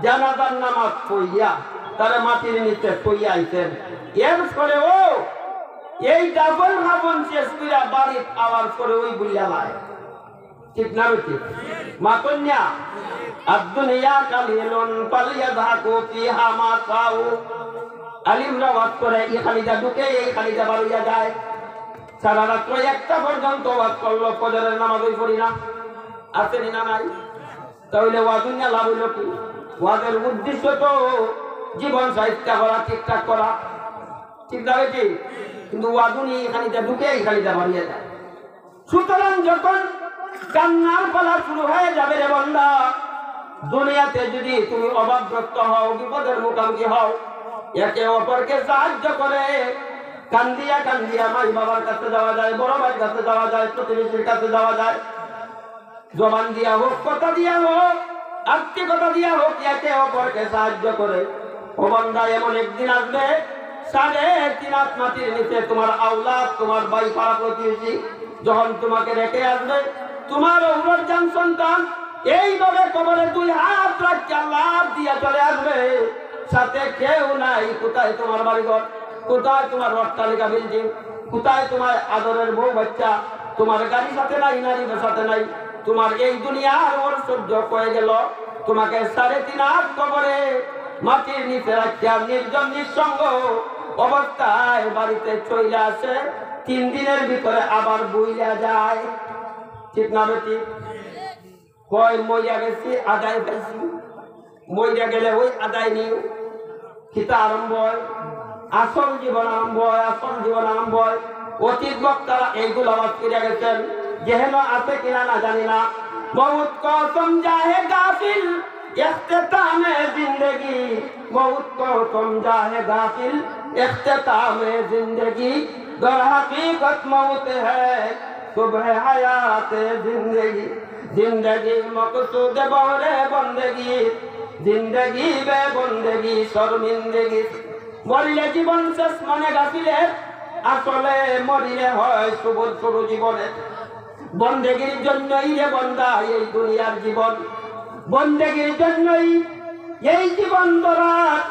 জানাজার নামাজ পড়িয়া তারা মাটির নিচে পইয়া আইতেন। এর ফলে ও এই ডাবল ভাবন শেষ করিয়া বাড়ি আওয়ার পরে ওই বুঝিয়া নাই। ঠিক না ঠিক? মাতন্যা আদ-দুনিয়া কালিলুন ফালিয়াযহাকু ফিহা মা শাউ। আলিমরা ওয়াজ করে এই খালিদা ঢুকে এই খালিদা বাড়িয়া যায়। সারা রাত্র একটা পর্যন্ত ওয়াজ করলো, ফজরের নামাজ ওই পড়ি না, আসেনি না নাই? তাহলে ওয়াজুনিয়া লাভ হইল কি? ওয়াজের উদ্দেশ্য তো জীবন সাহিত্য করা, ঠিকঠাক করা, ঠিক না বেটি? কিন্তু ওয়াজুনি এখানে ঢুকে এখানে বাড়িয়ে যায়। সুতরাং যখন কান্নার পালা শুরু হয়ে যাবে রে বান্দা, দুনিয়াতে যদি তুমি অভাবগ্রস্ত হও, বিপদের মুখোমুখি হও, একে অপরকে সাহায্য করে কান্দিয়া কান্দিয়া মাই বাবার কাছে যাওয়া যায়, বড় ভাইয়ের কাছে যাওয়া যায়, প্রতিবেশীর কাছে যাওয়া যায়। জবান দিয়া হোক, কথা দিয়া হোক, আত্মীয়তা দিয়া হোক, একে অপরকে সাহায্য করে। ও বান্দা, এমন একদিন আসবে 3.5 হাত মাটির নিচে তোমার আওলাদ, তোমার ভাই, পাড়া প্রতিবেশী যখন তোমাকে রেখে আসবে, তোমার অগ্রজান সন্তান এইভাবে কবরে 2 হাত রাখিয়া লাভ দিয়া চলে আসবে, সাথে কেউ নাই। কোথায় তোমার বাড়িঘর? কোথায় তোমার অট্টালিকা বিল্ডিং? কোথায় তোমার আদরের বউ বাচ্চা? তোমার গাড়ি সাথে নাই, নারী সাথে নাই। তোমার এই দুনিয়ার ওর সহ্য হয়ে গেল, তোমাকে 3.5 হাত কবরে মাটির নিচে রাখিয়া নির্জন নিঃসঙ্গ অবস্থায় বাড়িতে চলে আসে। 3 দিনের ভিতরে আবার বইলা যায়। ঠিক না বেটি? কয় মইয়া গেছি, আদায় পাইছি। মইয়া গেলে ওই আদায় নিয়ে খিতা আরম্ভ হয়, আসল জীবন আরম্ভ হয়, আসল জীবন আরম্ভ হয়। অতীত বক্তারা এইগুলো আওয়াজ করে গেছেন, যেহেন আছে কিনা না জানি না। মউত কো সমঝা হে গাফিল ইখতিতামে জিন্দেগি, মউত কো সমঝা হে গাফিল ইখতিতামে জিন্দেগি, দর হकीकत मौत है सुबह हयात जिंदगी, जिंदगी मकसूद बहरे बंदगी, जिंदगी बे बंदगी शर्मिंदगी। মরিলে জীবন শেষ মানে গাফিলের, আসলে মরিলে হয় সুবল শুরু জীবনের। বন্দেগীর জন্যই রে বন্দা এই দুনিয়ার জীবন, বন্দেগীর জন্যই এই জীবন দরার।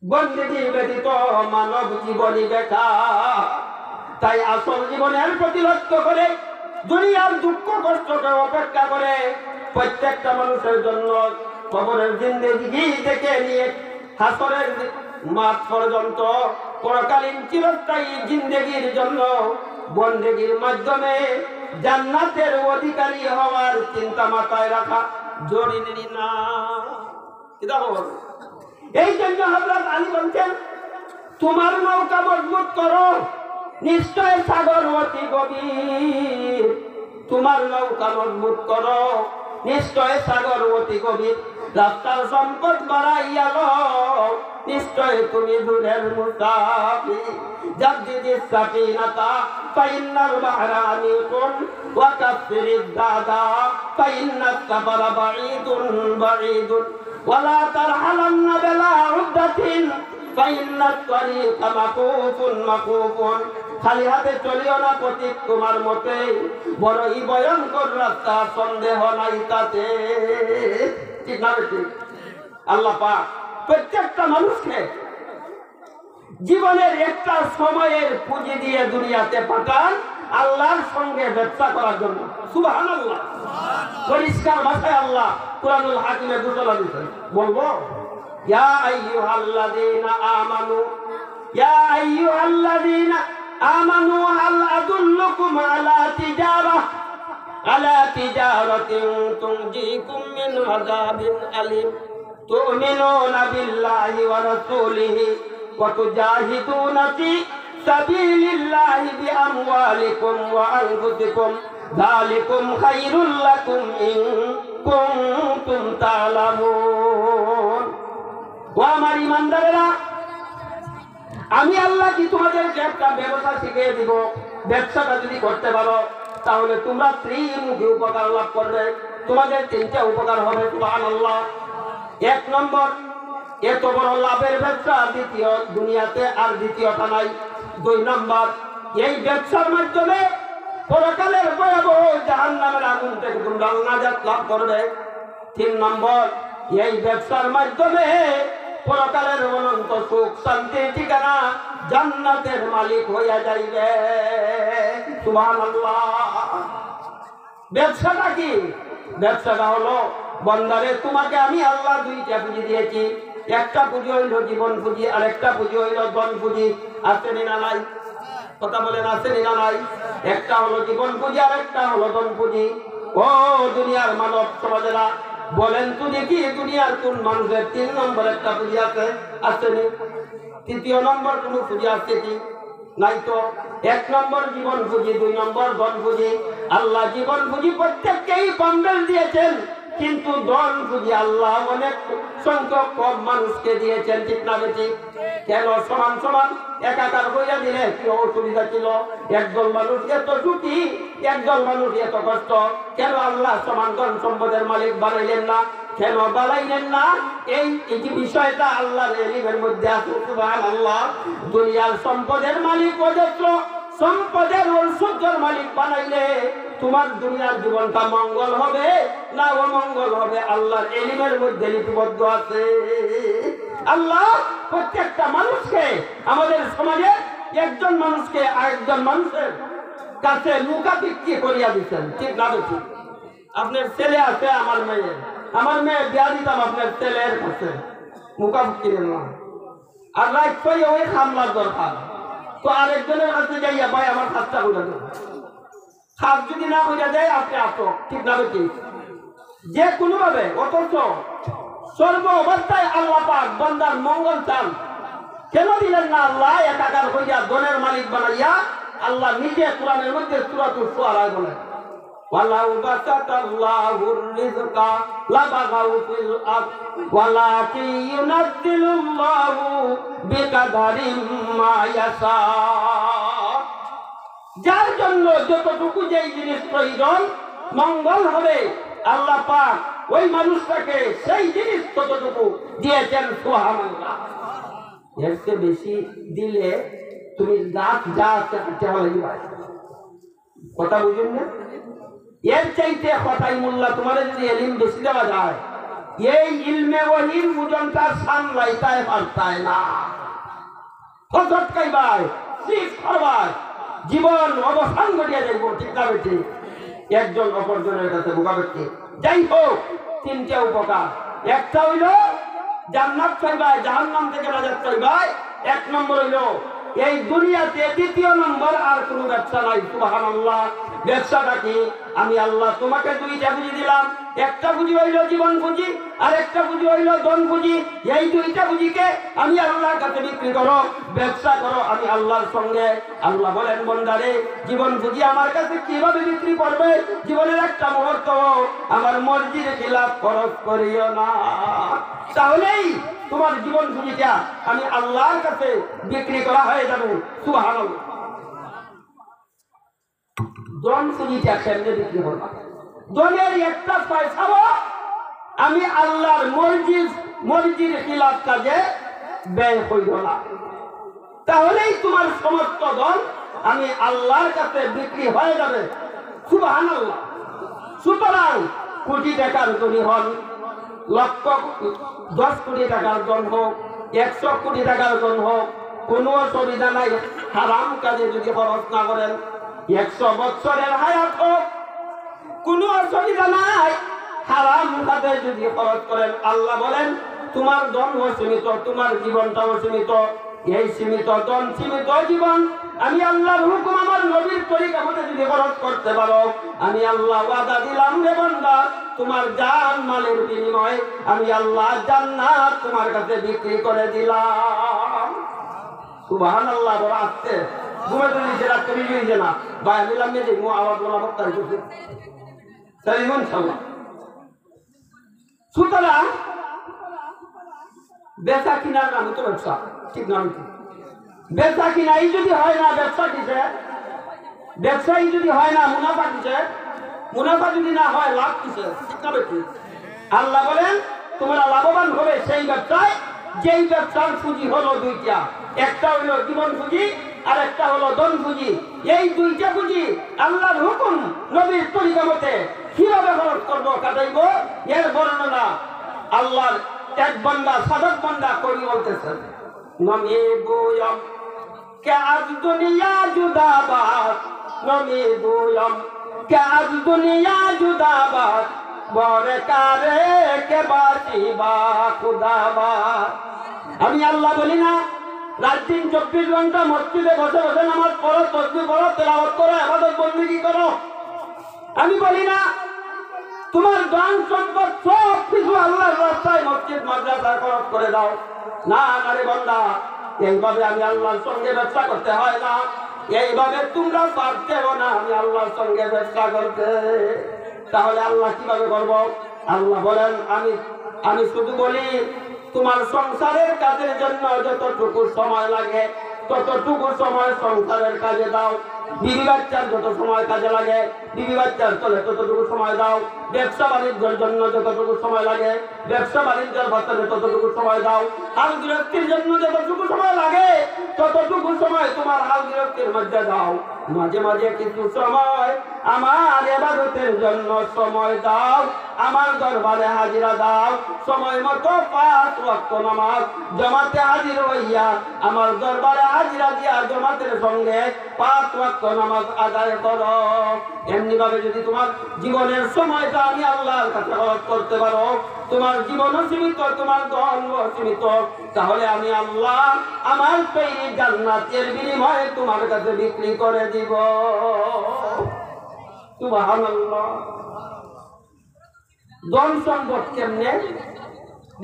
বন্দেগী ব্যতীত মানব জীবনই বেকার। তাই আসল জীবনের প্রতি লক্ষ্য করে, দুনিয়ার দুঃখ কষ্টকে অপেক্ষা করে প্রত্যেকটা মানুষের জন্য কবরের জিন্দেগি থেকে নিয়ে হাসরের মাঠ পর্যন্ত পরকালীন চিরস্থায়ী জিন্দেগির জন্য বন্দেগীর মাধ্যমে জান্নাতের অধিকারী হওয়ার চিন্তা মাথায় রাখা জরুরি না। এই জন্য হযরত আলী বলছেন, তোমার নৌকা মজবুত করো, নিশ্চয় সাগর অতি গভীর। তোমার নৌকা মজবুত করো, নিশ্চয় সাগর অতি গভীর। রাস্তার সম্পদ বাড়াইয়া লও, নিশ্চয় তুমি দূরের মুসাফির। জাদ্দিদিস সাফিনাতা ফাইন্নাল বাহরা আমিকুন ওয়া কাফিরিদ দাদা ফাইন্নাস সাফারা বাঈদুন বাঈদুন ওয়ালা তারহালান্না বিলা উদ্দাতিন ফাইন্নাত তারিকা মাকুফুন মাকুফুন। খালি হাতে চলিও না পথিক তোমার মতে, বড়ই ভয়ঙ্কর রাস্তা সন্দেহ নাই তাতে। ঠিক না বেঠিক? আল্লাহ পাক প্রত্যেকটা মানুষকে জীবনের একটা সময়ের পুঁজি দিয়ে দুনিয়াতে পাঠান আল্লাহর সঙ্গে ব্যবসা করার জন্য। সুবহানাল্লাহ। পরিষ্কার ভাষায় আল্লাহ কুরআনুল হাকিমে ঘোষণা দিয়েছেন। বলবো, ইয়া আইয়ুহাল্লাযীনা আমানু, ইয়া আইয়ুহাল্লাযীনা আমানু হাল আদুল্লুকুম আলা তিজারাতিন তুনজিকুম মিন আযাবিন আলীম তু'মিনুনা বিল্লাহি ওয়া রাসূলিহি ওয়া তুজাহিদুনা ফি সাবিলিল্লাহি বিআমওয়ালিকুম ওয়া আনফুসিকুম যালিকুম খায়রুল লাকুম ইন কুনতুম তা'লামুন। ও আমার ঈমানদারেরা, আমি আল্লাহ কি তোমাদেরকে একটা ব্যবসা শিখিয়ে দিব। ব্যবসাটা যদি করতে পারো তাহলে তোমরা ত্রিমুখী উপকার লাভ করবে। তোমাদের তিনটা উপকার হবে। সুবহানাল্লাহ। এক নম্বর, এত বড় লাভের ব্যবসা দ্বিতীয় দুনিয়াতে আর দ্বিতীয়টা নাই। দুই নম্বর, এই ব্যবসার মাধ্যমে পরকালের ভয়াবহ জাহান্নামের আগুন থেকে তোমরা নাজাত লাভ করবে। তিন নম্বর, এই ব্যবসার মাধ্যমে পরকালের অনন্ত সুখ শান্তির ঠিকানা জান্নাতের মালিক হইয়া যাইবে। সুবহানাল্লাহ। ব্যবসাটা কি? ব্যবসাটা হলো, বান্দারে তোমাকে আমি আল্লাহ দুইটা পুঁজি দিয়েছি। একটা পুঁজি হইল জীবন পুঁজি, আর একটা পুঁজি হইল ধন পুঁজি। আছে না নাই? কথা বলেন, আছে না নাই? একটা হলো জীবন পুঁজি, আর একটা হলো ধন পুঁজি। ও দুনিয়ার মানব সমাজেরা, বলেন তো দেখি দুনিয়ার কোন মানুষের 3 নম্বর একটা পুঁজি আছে? আছে নি? তৃতীয় নম্বর কোন পুঁজি আছে কি? নাই তো। 1 নম্বর জীবন পুঁজি, 2 নম্বর ধন পুঁজি। আল্লাহ জীবন পুঁজি প্রত্যেককেই বান্ডেল দিয়েছেন, কিন্তু ধন পুঁজি আল্লাহ অনেক সংখ্যক কম মানুষকে দিয়েছেন। ঠিক না বেঠিক? কেন? সমান সমান একাকার হইয়া দিলে কি অসুবিধা ছিল? একদল মানুষ এত সুখী, একদল মানুষ এত কষ্ট। কেন আল্লাহ সমান ধন সম্পদের মালিক বানাইলেন না? কেন বানাইলেন না? এই বিষয়টা আল্লাহর ইলমের মধ্যে আছে। সুবহানাল্লাহ। দুনিয়ার সম্পদের মালিক অজস্র, সম্পদের ঐশ্বর্যের মালিক বানাইলে তোমার দুনিয়ার জীবনটা মঙ্গল হবে না অমঙ্গল হবে আল্লাহর ইলমের মধ্যে লিপিবদ্ধ আছে। আল্লাহ প্রত্যেকটা মানুষকে, আমাদের সমাজে একজন মানুষকে আরেকজন মানুষের কাছে লুকা বিক্রি করিয়া দিচ্ছেন। ঠিক না বেঠিক? আপনার ছেলে আছে, আমার মেয়ে বিয়া দিতাম আপনার ছেলের কাছে, মুখা বিক্রি না। আর রাত করে ওই খামলার দরকার, তো আরেকজনের কাছে যাইয়া ভাই আমার কাজটা করে দেন। কাজ যদি না হইয়া যায় আপনি আটক। ঠিক না বেঠিক? যে কোনো ভাবে। অথচ সর্ব অবস্থায় আল্লাহ পাক বান্দার মঙ্গল চান। কেন দিলেন না আল্লাহ একাকার হইয়া ধনের মালিক বানাইয়া? আল্লাহ নিজে কোরআনের মধ্যে সূরাতুল শুআরায় বলেন, ওয়ালাউ বাসাতাল্লাহুর রিজকা লাবাগাউ ফিল আরদ ওয়ালাকিন ইউনাজ্জিলুল্লাহু বিকাদারিম মা ইয়াশা। যার জন্য যতটুকু যেই জিনিস প্রয়োজন মঙ্গল হবে, আল্লাহ পাক ওই মানুষটাকে সেই জিনিস ততটুকু দিয়েছেন। সুবহানাল্লাহ। এর চেয়ে বেশি দিলে তুমি যা আছে কথা বুঝুন না? এর চাইতে কথাই মোল্লা তোমার যদি ইলম বেশি দেওয়া যায়, এই ইলমে ওহির ওজনটা সামলাইতায় পারতায় না। ফটকাইবাই, শিখ করবাই, জীবন অবসান ঘটিয়ে যাইব। ঠিক না বেঠিক? একজন অপরজনের কাছে বোকাবেটি। যাই হোক, 3টে উপকার। একটা হইল জান্নাত পাইবাই, জাহান্নাম থেকে নাজাত পাইবাই। 1 নম্বর হইল এই দুনিয়াতে, দ্বিতীয় নম্বর আর কোনো ব্যবসা নাই। সুবহানাল্লাহ। ব্যবসাটা কি? আমি আল্লাহ তোমাকে দুইটা পুঁজি দিলাম, একটা পুঁজি হইল জীবন পুঁজি, আর একটা পুঁজি হইল ধন পুঁজি। এই দুইটা পুঁজিকে আমি আল্লাহর কাছে বিক্রি করো, ব্যবসা করো আমি আল্লাহর সঙ্গে। আল্লাহ বলেন, বন্দারে, জীবন পুঁজি আমার কাছে কিভাবে বিক্রি করবে? জীবনের একটা মুহূর্ত আমার মর্জির খিলাফ খরচ করিও না, তাহলেই তোমার জীবন পুঁজিটা আমি আল্লাহর কাছে বিক্রি করা হয়ে যাবে। সুবহানাল্লাহ। জন পুঁজিটা কেমনে বিক্রি করবা? জনের একটা পয়সাও আমি আল্লাহর মর্জির খিলাফ কাজে ব্যয় হইল না, তাহলেই তোমার সমস্ত ধন আমি আল্লাহর কাছে বিক্রি হয়ে যাবে। সুবহানাল্লাহ। সুতরাং কোটি টাকার ধনী হন, লক্ষ 10 কোটি টাকার ধন হোক, 100 কোটি টাকার ধন হোক, কোনো অসুবিধা নাই। হারাম কাজে যদি খরচ না করেন, 100 বছরের হায়াত হোক, কোনো অসুবিধা নাই। হারাম কাজে যদি খরচ করেন, আল্লাহ বলেন তোমার ধন সীমিত, তোমার জীবনটাও সীমিত। এই সীমিত ধন, সীমিত জীবন আমি আল্লাহর হুকুম, আমার নবীর তরিকা মতে যদি খরচ করতে পারো, আমি আল্লাহ ওয়াদা দিলাম রে বান্দা, তোমার জান মালের বিনিময়ে আমি আল্লাহ জান্নাত তোমার কাছে বিক্রি করে দিলাম। সুবহানাল্লাহ। বড় আসছে ঘুমে তো নিচে রাখতে বিজয়ী না ভাই মিলাম যে মো আওয়াজ বলা বক্তা করছে তাই মন সাল্লাহ। সুতরাং বেচা কিনার নাম তো ব্যবসা, ঠিক নাম কি? বেচা কিনাই যদি হয় না, ব্যবসা কিসে? ব্যবসায়ী যদি হয় না, মুনাফা কিসে? মুনাফা যদি না হয়, লাভ কিসে? ঠিক না বেশি? আল্লাহ বলেন তোমরা লাভবান হবে সেই ব্যবসায় যেই ব্যবসার পুঁজি হলো দুইটা, একটা হলো জীবন পুঁজি আর একটা হলো ধন পুঁজি। এই দুইটা পুঁজি আল্লাহর হুকুম, নবীর তরিকা মতে কিভাবে খরচ করবো, কাটাইব, এর বর্ণনা আল্লাহর এক বান্দা, সাধক বান্দা করি বলতেছেন। নমি বুয়ম কে আজ দুনিয়া জুদাবাদ, নমি বুয়ম কে আজ দুনিয়া জুদাবাদ, বরে কারে কে বাসিবা খুদাবাদ। আমি আল্লাহ বলি না রাত দিন 24 ঘন্টা মসজিদে বসে বসে নামাজ পড়ো, তাসবিহ পড়ো, তেলাওয়াত করো, ইবাদত বন্দেগী করো? আমি বলি না তোমার দান সম্পদ সব কিছু আল্লাহর রাস্তায় মসজিদ মাদ্রাসায় খরচ করে দাও। না না রে বান্দা, এইভাবে আমি আল্লাহর সঙ্গে ব্যবসা করতে হয় না, এইভাবে তোমরা পারতেও না আমি আল্লাহর সঙ্গে ব্যবসা করতে। তাহলে আল্লাহ কিভাবে করবো? আল্লাহ বলেন আমি শুধু বলি তোমার সংসারের কাজের জন্য যতটুকু সময় লাগে ততটুকু সময় সংসারের কাজে দাও। বিবি বাচ্চার যত সময় কাজে লাগে বিবি বাচ্চার চলে ততটুকু সময় দাও। ব্যবসা বাণিজ্যের জন্য যতটুকু সময় লাগে ব্যবসা বাণিজ্যের বাচ্চাদের ততটুকু সময় দাও। হাল গৃহস্থির জন্য যতটুকু সময় লাগে ততটুকু সময় তোমার হাল গৃহস্থির মধ্যে দাও। মাঝে মাঝে কিছু সময় আমার ইবাদতের জন্য সময় দাও, আমার দরবারে হাজিরা দাও। সময় মতো 5 ওয়াক্ত নামাজ জামাতে হাজির হইয়া আমার দরবারে হাজিরা দিয়া জামাতের সঙ্গে 5 ওয়াক্ত নামাজ আদায় করো। এমনি ভাবে যদি তোমার জীবনের সময়টা আমি আল্লাহর কাছে খরচ করতে পারো, তোমার জীবনও সীমিত, তোমার ধনও সীমিত, তাহলে আমি আল্লাহ আমার তৈরি জান্নাতের বিনিময়ে তোমার কাছে বিক্রি করে দিব। সুবহানাল্লাহ। ধন সম্পদ কেমনে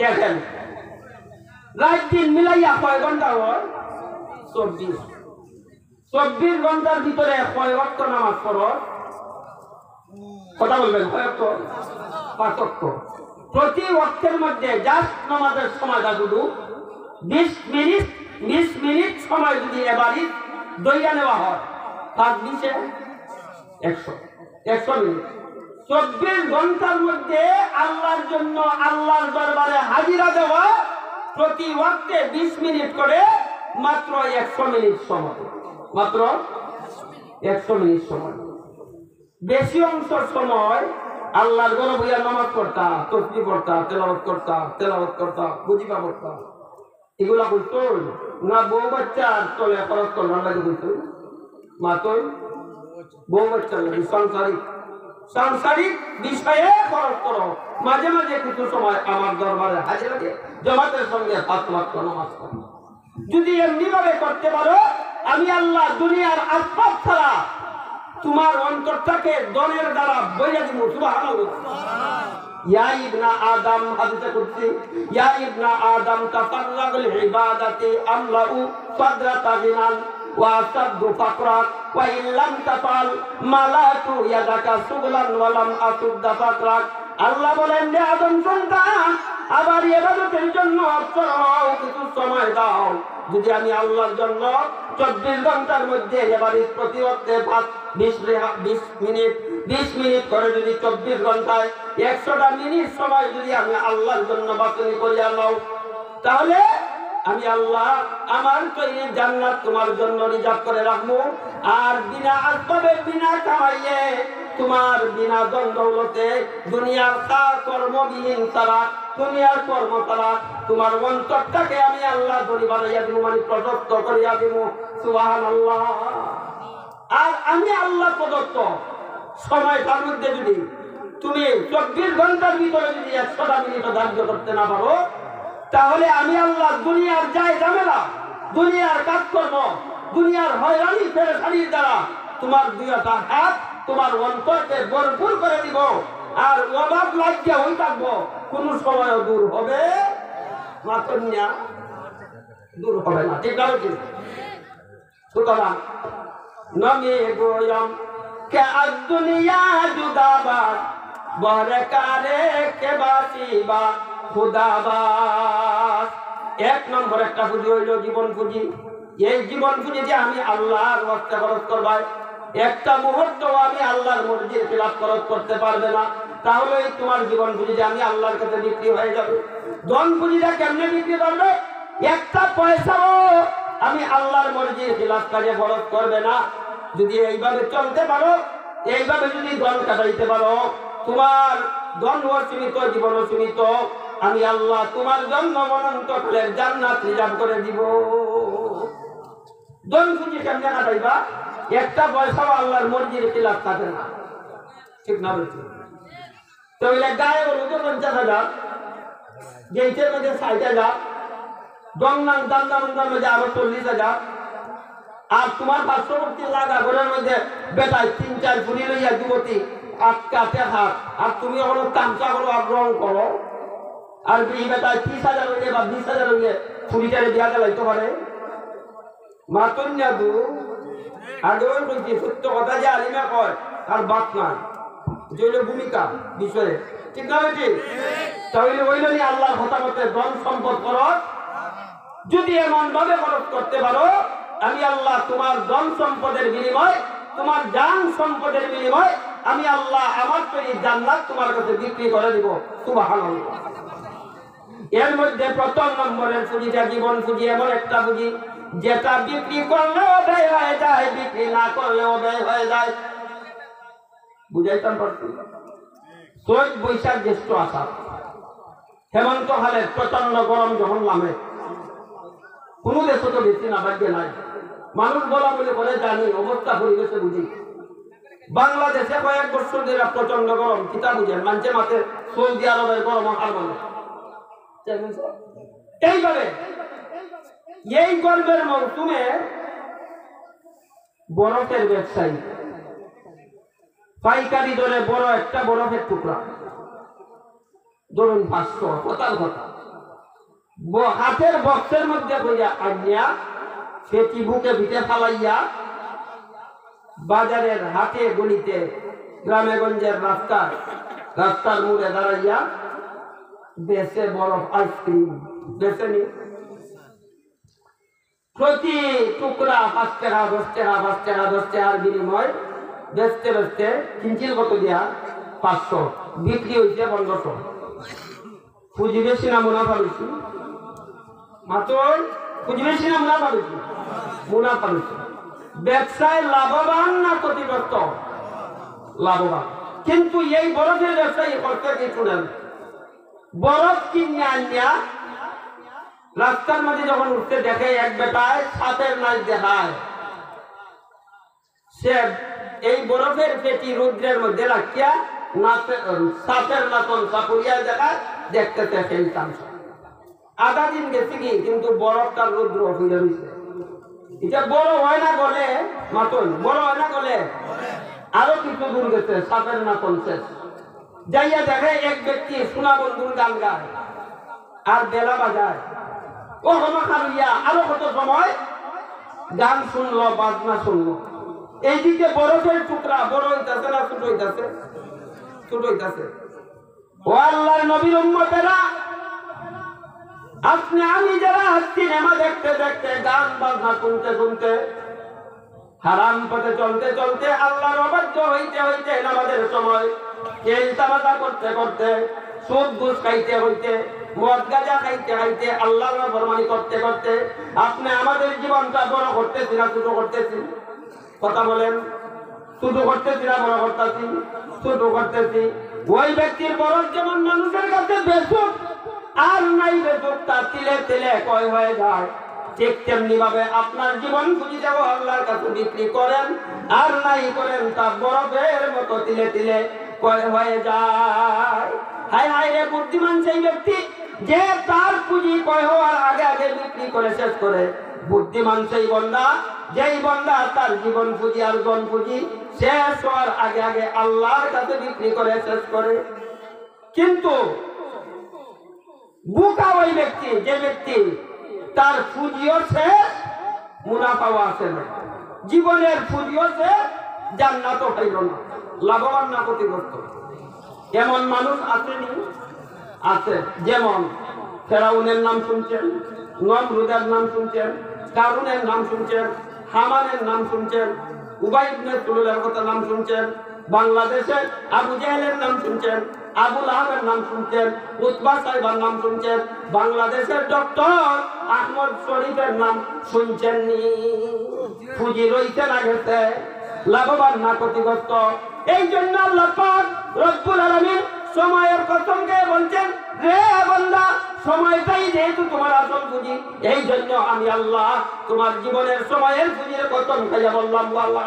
দেখেন, রাত দিন মিলাইয়া কয় ঘন্টা হয়? 24 ঘন্টার ভিতরে কয় ওয়াক্ত নামাজ পড়ো? কথা বলবেন। কয় ওয়াক্ত? 5 ওয়াক্ত। প্রতি ওয়াক্তের মধ্যে জাস্ট নামাজের সময়টা শুধু 20 মিনিট সময় যদি এবারই দইয়া নেওয়া হয়, 5-20 100 মিনিট। 24 ঘন্টার মধ্যে আল্লাহর জন্য আল্লাহর দরবারে হাজিরা দেওয়া, প্রতি ওয়াক্তে 20 মিনিট করে, মাত্র 100 মিনিট সময়, মাত্র 100 মিনিট সময়। বেশি অংশ সময় আল্লাহর ঘরে বইয়া নামাজ পড়তা, তাসবিহ পড়তা, তেলাওয়াত করতা, বুঝিবা পড়তা। এগুলা বুঝতো না? বউ বাচ্চার চলে খরচ করবার লাগে বুঝতো? মাত্র বউ বাচ্চার লাগে সাংসারিক বিষয়ে খরচ করো। মাঝে মাঝে কিছু সময় আমার দরবারে হাজির লাগে জামাতের সঙ্গে 5 ওয়াক্ত নামাজ পড়ো। যদি এমনি ভাবে করতে পারো, আমি আল্লাহ দুনিয়ার আসবাব ছাড়া তোমার অন্তরটাকে দনের দ্বারা বইয়া দিব। সুবহানাল্লাহ। ইয়া ইবনা আদম, হাদিসে কুদসি, ইয়া ইবনা আদম তাফাররাগুল ইবাদাতি আমলাউ সাদরাতা গিনান ওয়া সাদদু ফাকরাক ওয়া ইল্লাম তাফাল মালাতু ইয়াদাকা সুগলান ওয়া লাম আসুদ্দা ফাকরাক। আল্লাহ বলেন যে আদম সন্তান, আবার ইবাদতের জন্য অবসর হও, কিছু সময় দাও। যদি আমি আল্লাহর জন্য 24 ঘন্টার মধ্যে এবারে প্রতি ওয়াক্তে 20 মিনিট করে যদি 24 ঘন্টায় 100টা মিনিট সময় যদি আমি আল্লাহর জন্য বাছনি করিয়া নাও, তাহলে আমি আল্লাহ আমার তৈরি জান্নাত তোমার জন্য রিজার্ভ করে রাখবো। আর বিনা আসবাবে, বিনা কামাইয়ে, তোমার বিনা দৌলতে, দুনিয়ার কর্মবিহীন তারা, দুনিয়ার কর্ম তারা তোমার অন্তরটাকে আমি আল্লাহ ধরি বানাইয়া দিব, মানে প্রদত্ত করিয়া দিব। সুবহানাল্লাহ। আর আমি আল্লাহ প্রদত্ত সময়টার মধ্যে যদি তুমি 24 ঘন্টার ভিতরে যদি 100টা মিনিট ধার্য করতে না পারো, তাহলে আমি আল্লাহ দুনিয়ার যায় ঝামেলা, দুনিয়ার কাজকর্ম, দুনিয়ার হয়রানি পেরেশানির দ্বারা তোমার দুইটা হাত তোমার অন্তরকে ভরপুর করে দিব। আর অভাব লাগিয়া হয়ে থাকবো, কোন সময় দূর হবে মাতন্যা, দূর হবে না। ঠিক আছে? সুতরাং নমি গোয়ম কে দুনিয়া জুদাবাদ বরে কারে কে বাসিবা খুদাবাদ। 1 নম্বর একটা পুঁজি হইল জীবন পুঁজি। এই জীবন পুঁজি যে আমি আল্লাহর রাস্তায় খরচ করবাই, একটা মুহূর্ত আমি আল্লাহর মর্জির খিলাফ খরচ করতে পারবে না, তাহলে তোমার জীবন পুঁজি যে আমি আল্লাহর কাছে বিক্রি হয়ে যাবে। ধন পুঁজিটা কেমনে বিক্রি করবে? একটা পয়সাও আমি আল্লাহর মর্জির খিলাফ কাজে খরচ করবে না। যদি এইভাবে চলতে পারো, এইভাবে যদি ধন কাটাইতে পারো, তোমার ধন সীমিত, জীবন সীমিত, আমি আল্লাহ তোমার জন্য অনন্তকালের জান্নাত রিজার্ভ করে দিব। ধন পুঁজি কেমনে কাটাইবা? একটা পয়সাও আল্লাহর মর্জির খিলাফ কাটে না। ঠিক না বলছি? তাহলে গায়ে হলো তো 50,000, গেইটের মধ্যে 60,000, দমনান দান্দার মধ্যে আরো 40,000, আর তোমার পার্শ্ববর্তী লাগা ঘরের মধ্যে বেটায় 3-4 ফুলি লইয়া যুবতী আটকাতে হাত, আর তুমি হলো তামসা করো আর রং করো, আর এই বেটায় 30,000 হইলে বা 20,000 হইলে ফুলিটারে দিয়া গেলাইতে পারে। মাতন্যা দু আগেও বলছি, সত্য কথা যে আলিমা কয় আর বাদ নাই, যেগুলো ভূমিকা বিষয়ে। ঠিক না বেটি? তাহলে ওইগুলো নিয়ে আল্লাহর হতামতে ধন সম্পদ খরচ যদি এমন ভাবে খরচ করতে পারো, আমি আল্লাহ তোমার ধন সম্পদের বিনিময়, তোমার জান সম্পদের বিনিময় আমি আল্লাহ আমার তৈরি জান্নাত তোমার কাছে বিক্রি করে দিব। সুবহানাল্লাহ। এর মধ্যে প্রথম নম্বরের পুঁজিটা জীবন পুঁজি। এমন একটা পুঁজি যেটা বিক্রি করলেও ব্যয় হয়ে যায়, বিক্রি না করলেও ব্যয় হয়ে যায়। বুঝাইতাম পারছি? চৈত, বৈশাখ, জ্যৈষ্ঠ, আষাঢ়, হেমন্ত কালে প্রচন্ড গরম যখন নামে, কোনো দেশে তো বেশি না, ভাগ্যে নাই। মানুষ বলা বলে বলে জানি, অবস্থা পরিবেশে বুঝি। বাংলাদেশে কয়েক বছর ধরে প্রচন্ড গরম, কিতা বুঝেন? মানছে মাঠে সৌদি আরবের গরম হার বলে। এইভাবে এই গরমের মৌসুমে বরফের ব্যবসায়ী পাইকারি দরে বড় একটা বরফের টুকরা, ধরুন 500, কথার কথা, হাতের বক্সের মধ্যে বইয়া আনিয়া সেটি বুকে ভিটে ফালাইয়া বাজারের হাটে গলিতে, গ্রামে গঞ্জের রাস্তার মোড়ে দাঁড়াইয়া বেচে বরফ আইসক্রিম বেচে নি। প্রতি টুকরা 5 টাকা, 10 টাকা, 5 টাকা, 10 টাকার বিনিময় বেচতে বেচতে কিঞ্চিল কত দিয়া 500, বিক্রি হয়েছে 1500। পুঁজি বেশি না মুনাফা বেশি? মাত্র পুঁজি বেশি না মুনাফা বেশি? মুনাফা বেশি। ব্যবসায় লাভবান না ক্ষতিগ্রস্ত? লাভবান। কিন্তু এই বরফের ব্যবসায়ী করতে কি শুনেন, বরফ কিনে আনিয়া রাস্তার মধ্যে যখন উঠতে দেখে এক বেটায় ছাতের নাচ দেখায়, সে এই বরফের পেটি রুদ্রের মধ্যে রাখিয়া ছাতের নাচন চাপুরিয়া দেখায়, দেখতে সেই তামসা। আধা দিন গেছে কি, কিন্তু বরফটার রুদ্র ফিরে রয়েছে। এটা বড় হয় না গলে, মাতন বড় হয় না গলে, আরো কিছু দূর গেছে, সাপের না শেষ। যাইয়া দেখে এক ব্যক্তি সোনা বন্ধুর গান গায় আর বেলা বাজায়। ও হমা খারুইয়া আরো কত সময় গান শুনলো, বাজনা শুনলো। এইদিকে বরফের টুকরা বড় হইতাছে না ছোট হইতাছে? ছোট হইতাছে। ও আল্লাহর নবীর উম্মতেরা, আপনি আমি যারা সিনেমা দেখতে দেখতে, গান বাজনা শুনতে শুনতে, হারাম পথে চলতে চলতে, আল্লাহর অবাধ্য হইতে হইতে নামাজের সময় তেল তামাশা করতে করতে, সুদ ঘুষ খাইতে হইতে, মদ গাঁজা খাইতে খাইতে, আল্লাহর নাফরমানি করতে করতে আপনি আমাদের জীবনটা বড় করতেছি না ছোট করতেছি? কথা বলেন। ছোট করতেছি না বড় করতেছি? ছোট করতেছি। ওই ব্যক্তির বড় যেমন মানুষের কাছে বেসুক আর নাই বেসুক তা তিলে তিলে কয় হয়ে যায়, ঠিক তেমনি ভাবে আপনার জীবন খুঁজে যাবো আল্লাহর কাছে বিক্রি করেন আর নাই করেন তা বরফের মতো তিলে তিলে কয় হয়ে যায়। হায় হায় রে বুদ্ধিমান সেই ব্যক্তি যে তার পুঁজি কয় হওয়ার আগে আগে বিক্রি করে শেষ করে। বুদ্ধিমান সেই বন্দা যেই বন্দা তার জীবন পুঁজি আর জন পুঁজি শেষ হওয়ার আগে আগে আল্লাহর কাছে বিক্রি করে শেষ করে। কিন্তু বোকা ওই ব্যক্তি যে ব্যক্তি তার পুঁজিও শেষ, মুনাফাও আসে না, জীবনের পুঁজিও শেষ, জান্নাতও পাইল না, লাভবান না ক্ষতিগ্রস্ত। এমন মানুষ আসেনি? আছে। যেমন ফেরাউনের নাম শুনছেন, নমরুদের নাম শুনছেন, কারুনের নাম শুনছেন, হামানের নাম শুনছেন, উবাই ইবনে সুলুলের কথা নাম শুনছেন, বাংলাদেশে আবু জাহেলের নাম শুনছেন, আবু লাহাবের নাম শুনছেন, উতবা সাহেবের নাম শুনছেন, বাংলাদেশের ডক্টর আহমদ শরীফের নাম শুনছেননি? পুঁজি রইতে না গেছে, লাভবান না ক্ষতিগ্রস্ত। এই জন্য আল্লাহ পাক রব্বুল আলামিন সময়ের কসম খেয়ে বলছেন, রে বান্দা, সময়টাই যেহেতু তোমার আসল পুঁজি, এই জন্য আমি আল্লাহ তোমার জীবনের সময়ের পুঁজির কসম খাইয়া বললাম। আল্লাহ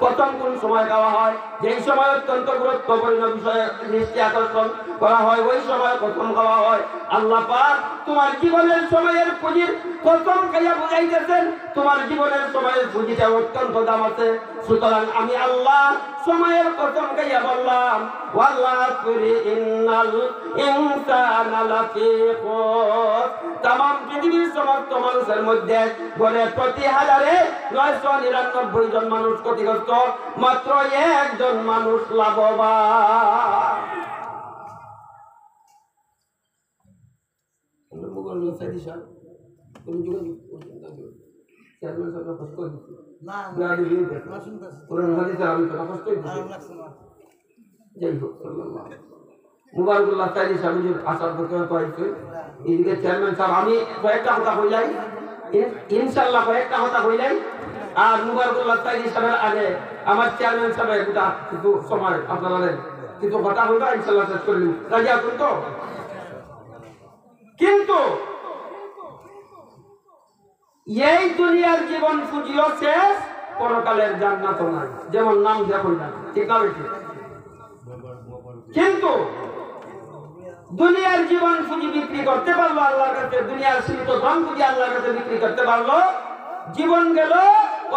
কসম কোন সময় খাওয়া হয়? যেই সময় অত্যন্ত গুরুত্বপূর্ণ বিষয়ে দৃষ্টি আকর্ষণ করা হয় ওই সময় কসম খাওয়া হয়। আল্লাহ পাক তোমার জীবনের সময়ের পুঁজির কসম খাইয়া বুঝাইতেছেন তোমার জীবনের সময়ের পুঁজিটা অত্যন্ত দাম আছে। সুতরাং আমি আল্লাহ সময়ের কসম খাইয়া বললাম, ওয়াল্লাহি ইন্নাল ইনসানা লাফি খুসর। तमाम পৃথিবীর সমস্ত মানুষের মধ্যে গড়ে প্রতি হাজারে 999 জন মানুষ ক্ষতিগ্রস্ত, মাত্র একজন মানুষ লাভবান। মুবারকুল্লাহ সাইদি সাহেবের আসার পক্ষে হয়েছে। এদিকে চেয়ারম্যান সাহেব, আমি কয়েকটা কথা কইলাই, ইনশাল্লাহ কয়েকটা কথা কইলাই। আর মুবারকুল্লাহ সাইদি সাহেবের আগে আমার চেয়ারম্যান সাহেব কিছু সময় আপনাদের কিছু কথা হইবা, ইনশাল্লাহ শেষ করলি রাজি আছেন তো? কিন্তু এই দুনিয়ার জীবন পুঁজিও শেষ, পরকালের জান্নাত নাই, যেমন নাম দেখুন না, ঠিক না বেশি? কিন্তু দুনিয়ার জীবন পুঁজি বিক্রি করতে পারলো আল্লাহর কাছে, দুনিয়ার সীমিত ধন পুঁজি আল্লাহর কাছে বিক্রি করতে পারলো, জীবন গেল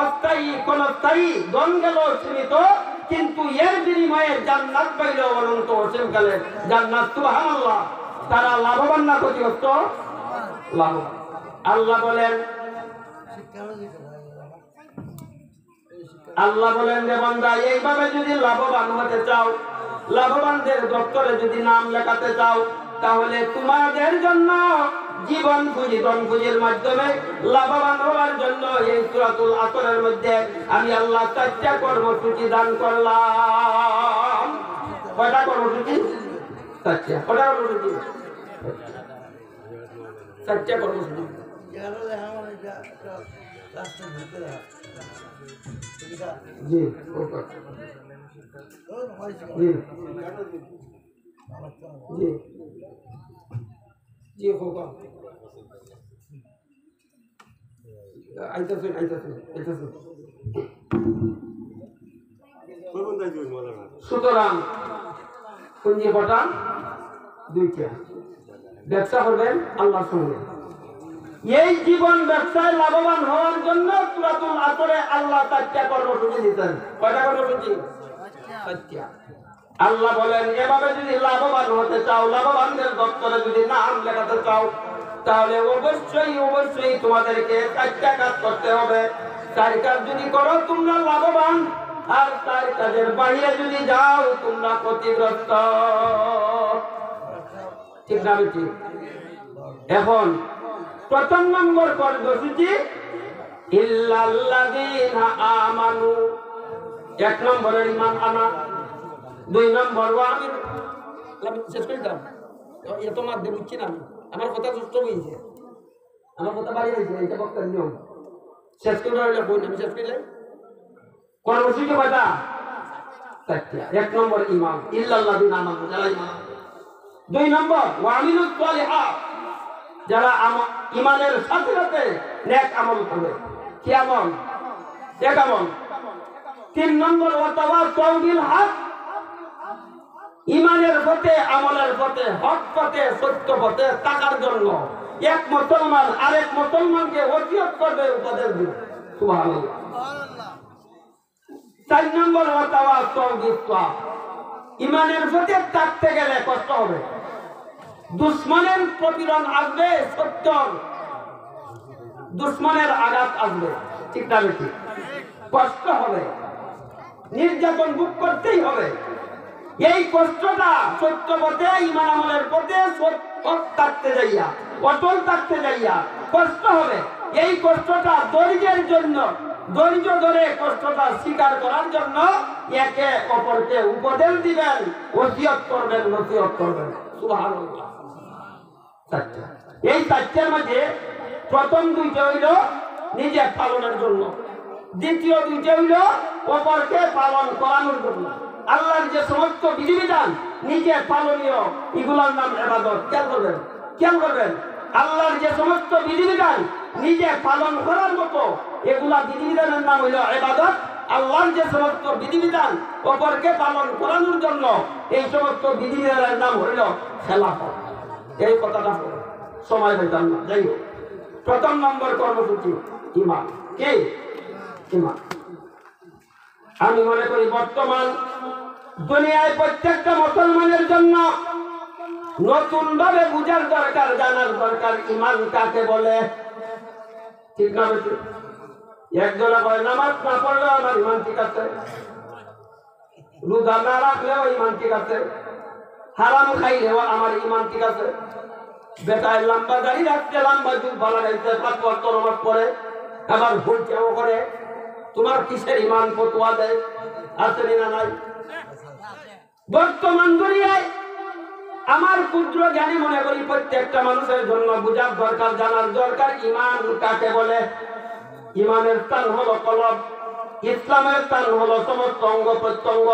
অস্থায়ী, ক্ষণস্থায়ী, ধন গেল সীমিত, কিন্তু এর বিনিময়ে জান্নাত পাইল অনন্ত অসীমকালে জান্নাত। সুবহানাল্লাহ। তারা লাভবান না ক্ষতিগ্রস্ত? লাভবান। আল্লাহ বলেন, আল্লাহ বলেন যে বান্দা, এইভাবে যদি লাভবান হতে চাও, লাভবানদের দপ্তরে যদি নাম লেখাতে চাও, তাহলে তোমাদের জন্য জীবন পুঁজি, ধন পুঁজির মাধ্যমে লাভবান হওয়ার জন্য এই সূরাতুল আসরের মধ্যে আমি আল্লাহ 4টা কর্মসূচি দান করলাম। কয়টা কর্মসূচি? 4টা। কয়টা কর্মসূচি? 4টা কর্মসূচি। জি, ওকে। জি জি জি হোগা আইতাছেন আইতাছেন আইতাছেন। সুতরাং পুঁজি কটা? 2টা। ব্যবসা করবেন আল্লাহর সঙ্গে। এই জীবন ব্যবসায় লাভবান হওয়ার জন্য সূরাতুল আসরে আল্লাহ 4টা কর্মসূচি দিতেন। কয়টা কর্মসূচি? আল্লাহ বলেন এভাবে যদি লাভবান হতে চাও, লাভবানদের দপ্তরে যদি নাম লেখাতে চাও, তাহলে অবশ্যই অবশ্যই তোমাদেরকে 4টা কাজ করতে হবে। 4 কাজ যদি করো তোমরা লাভবান, আর 4 কাজের বাইরে যদি যাও তোমরা ক্ষতিগ্রস্ত। ঠিক না বেটি? এখন প্রথম নম্বর কর্মসূচি ইল্লাল্লাযীনা আমানু। 1 নম্বরের ঈমান আনা, 2 নম্বর ওয়ামিন। শেষ করে দাও, এত মাধ্যমে বুঝছি না আমি, আমার কথা সুস্থ হয়েছে, আমার কথা বাড়ি হয়েছে, এটা বক্তার নিয়ম। শেষ করে হইলে বই আমি শেষ করলে কর্মসূচি কয়টা? 4টা। 1 নম্বর ঈমান, ইল্লাল্লাযীনা আমানু, যারা ঈমান। 2 নম্বর ওয়ামিলুস সালিহাত, যারা ঈমানের সাথে সাথে নেক আমল করে। কি আমল? নেক আমল। 3 নম্বর ওয়াতাওয়াসাউ বিল হক, ঈমানের পথে, আমলের পথে, হক পথে, সত্য পথে থাকার জন্য এক মুসলমান আরেক মুসলমানকে ওসিয়ত করবে, উপদেশ দিবে। সুবহানাল্লাহ। 4 নম্বর ওয়াতাওয়াসাউ বিস সাবর, ঈমানের পথে থাকতে গেলে কষ্ট হবে, দুশমনের প্রতিরোধ আসবে, সত্যর দুশমনের আঘাত আসবে। ঠিক না বেশি? কষ্ট হবে, নির্যাতন ভোগ করতেই হবে। এই কষ্টটা সত্য পথে, ঈমান আমলের পথে থাকতে যাইয়া, অটল থাকতে যাইয়া কষ্ট হবে। এই কষ্টটা ধৈর্যের জন্য, ধৈর্য ধরে কষ্টটা স্বীকার করার জন্য একে অপরকে উপদেশ দিবেন, ওসিয়ত করবেন, নসিহত করবেন। সুবহানাল্লাহ। 4টা। এই 4টার মধ্যে প্রথম 2টা হইল নিজে পালনের জন্য, দ্বিতীয় 2টা হইল অপরকে পালন করানোর জন্য। আল্লাহর যে সমস্ত বিধিবিধান নিজে পালনীয়, এগুলোর নাম ইবাদত। খেয়াল করবেন, আল্লাহর যে সমস্ত বিধিবিধান নিজে পালন করার মতো এগুলা বিধিবিধানের নাম হইল ইবাদত। আল্লাহর যে সমস্ত বিধিবিধান অপরকে পালন করানোর জন্য, এই সমস্ত বিধিবিধানের নাম হইল খেলাফত। এই কথাটা সময় হইতাম না, যাই হোক। প্রথম নম্বর কর্মসূচি ঈমান। কি? ঈমান। আমি মনে করি বর্তমান দুনিয়ায় প্রত্যেকটা মুসলমানের জন্য নতুন ভাবে বুঝার দরকার, জানার দরকার ঈমান কাকে বলে। ঠিক না বেশি? একজনে বলে নামাজ না পড়লেও আমার ঈমান ঠিক আছে, রোজা না রাখলেও ঈমান ঠিক আছে, হারাম খাইলেও আমার ঈমান ঠিক আছে, বেটায় লম্বা দাড়ি রাখতে, লম্বা চুল ভালো রাখতে, 5 ওয়াক্ত নামাজ পড়ে, আবার ভুলটাও করে। তোমার কিসের ঈমান ফতোয়া দেয়? আছে না নাই? বর্তমান দুনিয়ায় আমার ক্ষুদ্র জ্ঞানী মনে করি প্রত্যেকটা মানুষের জন্য বুঝার দরকার, জানার দরকার ঈমান কাকে বলে। ঈমানের স্থান হলো কলব, ইসলামের স্থান হলো সমস্ত অঙ্গ প্রত্যঙ্গ।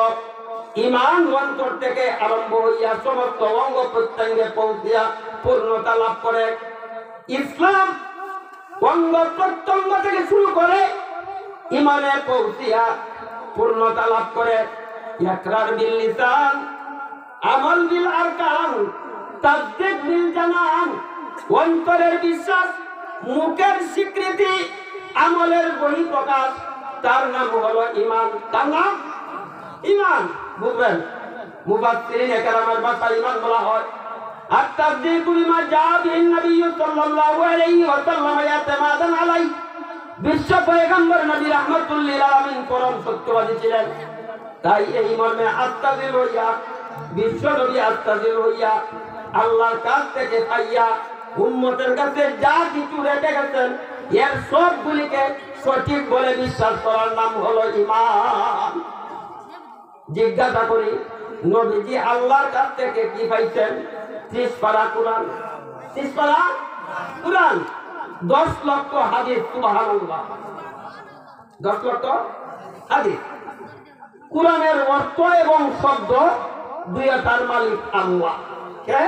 ঈমান অন্তর থেকে আরম্ভ হইয়া সমস্ত অঙ্গ প্রত্যঙ্গে পৌঁছিয়া পূর্ণতা লাভ করে। ইসলাম অঙ্গ প্রত্যঙ্গ থেকে শুরু করে ঈমানে পৌঁছিয়া পূর্ণতা লাভ করে। ইকরার বিল লিসান, আমল বিল আরকান, তাসদীক বিল জানান। অন্তরের বিশ্বাস, মুখের স্বীকৃতি, আমলের বহিঃপ্রকাশ, তার নাম হলো ঈমান। তার নাম ঈমান। বুঝবেন, মুফাসসিরিন কেরামের ভাষায় ঈমান বলা হয় আর তাসদীকু বিমা জাআ বিহিন নবী সাল্লাল্লাহু আলাইহি ওয়া সাল্লাম ইয়াতামাদান আলাইহি। বিশ্ব পয়গম্বর নবী রাহমাতুল লিল আলামিন পরম সত্যবাদী ছিলেন, তাই এই মর্মে আস্তাজিল হইয়া, বিশ্ব নবী আস্তাজিল হইয়া আল্লাহর কাছ থেকে পাইয়া উম্মতের কাছে যা কিছু রেখে গেছেন এর সবগুলিকে সঠিক বলে বিশ্বাস করার নাম হলো ঈমান। জিজ্ঞাসা করি, নবীজি আল্লাহর কাছ থেকে কি পাইছেন? 30 পারা কুরআন, 30 পারা কুরআন, 10 লক্ষ হাদিস। সুবহানাল্লাহ। 10 লক্ষ হাদিস। কুরআনের অর্থ এবং শব্দ দুইটার মালিক আল্লাহ। কে?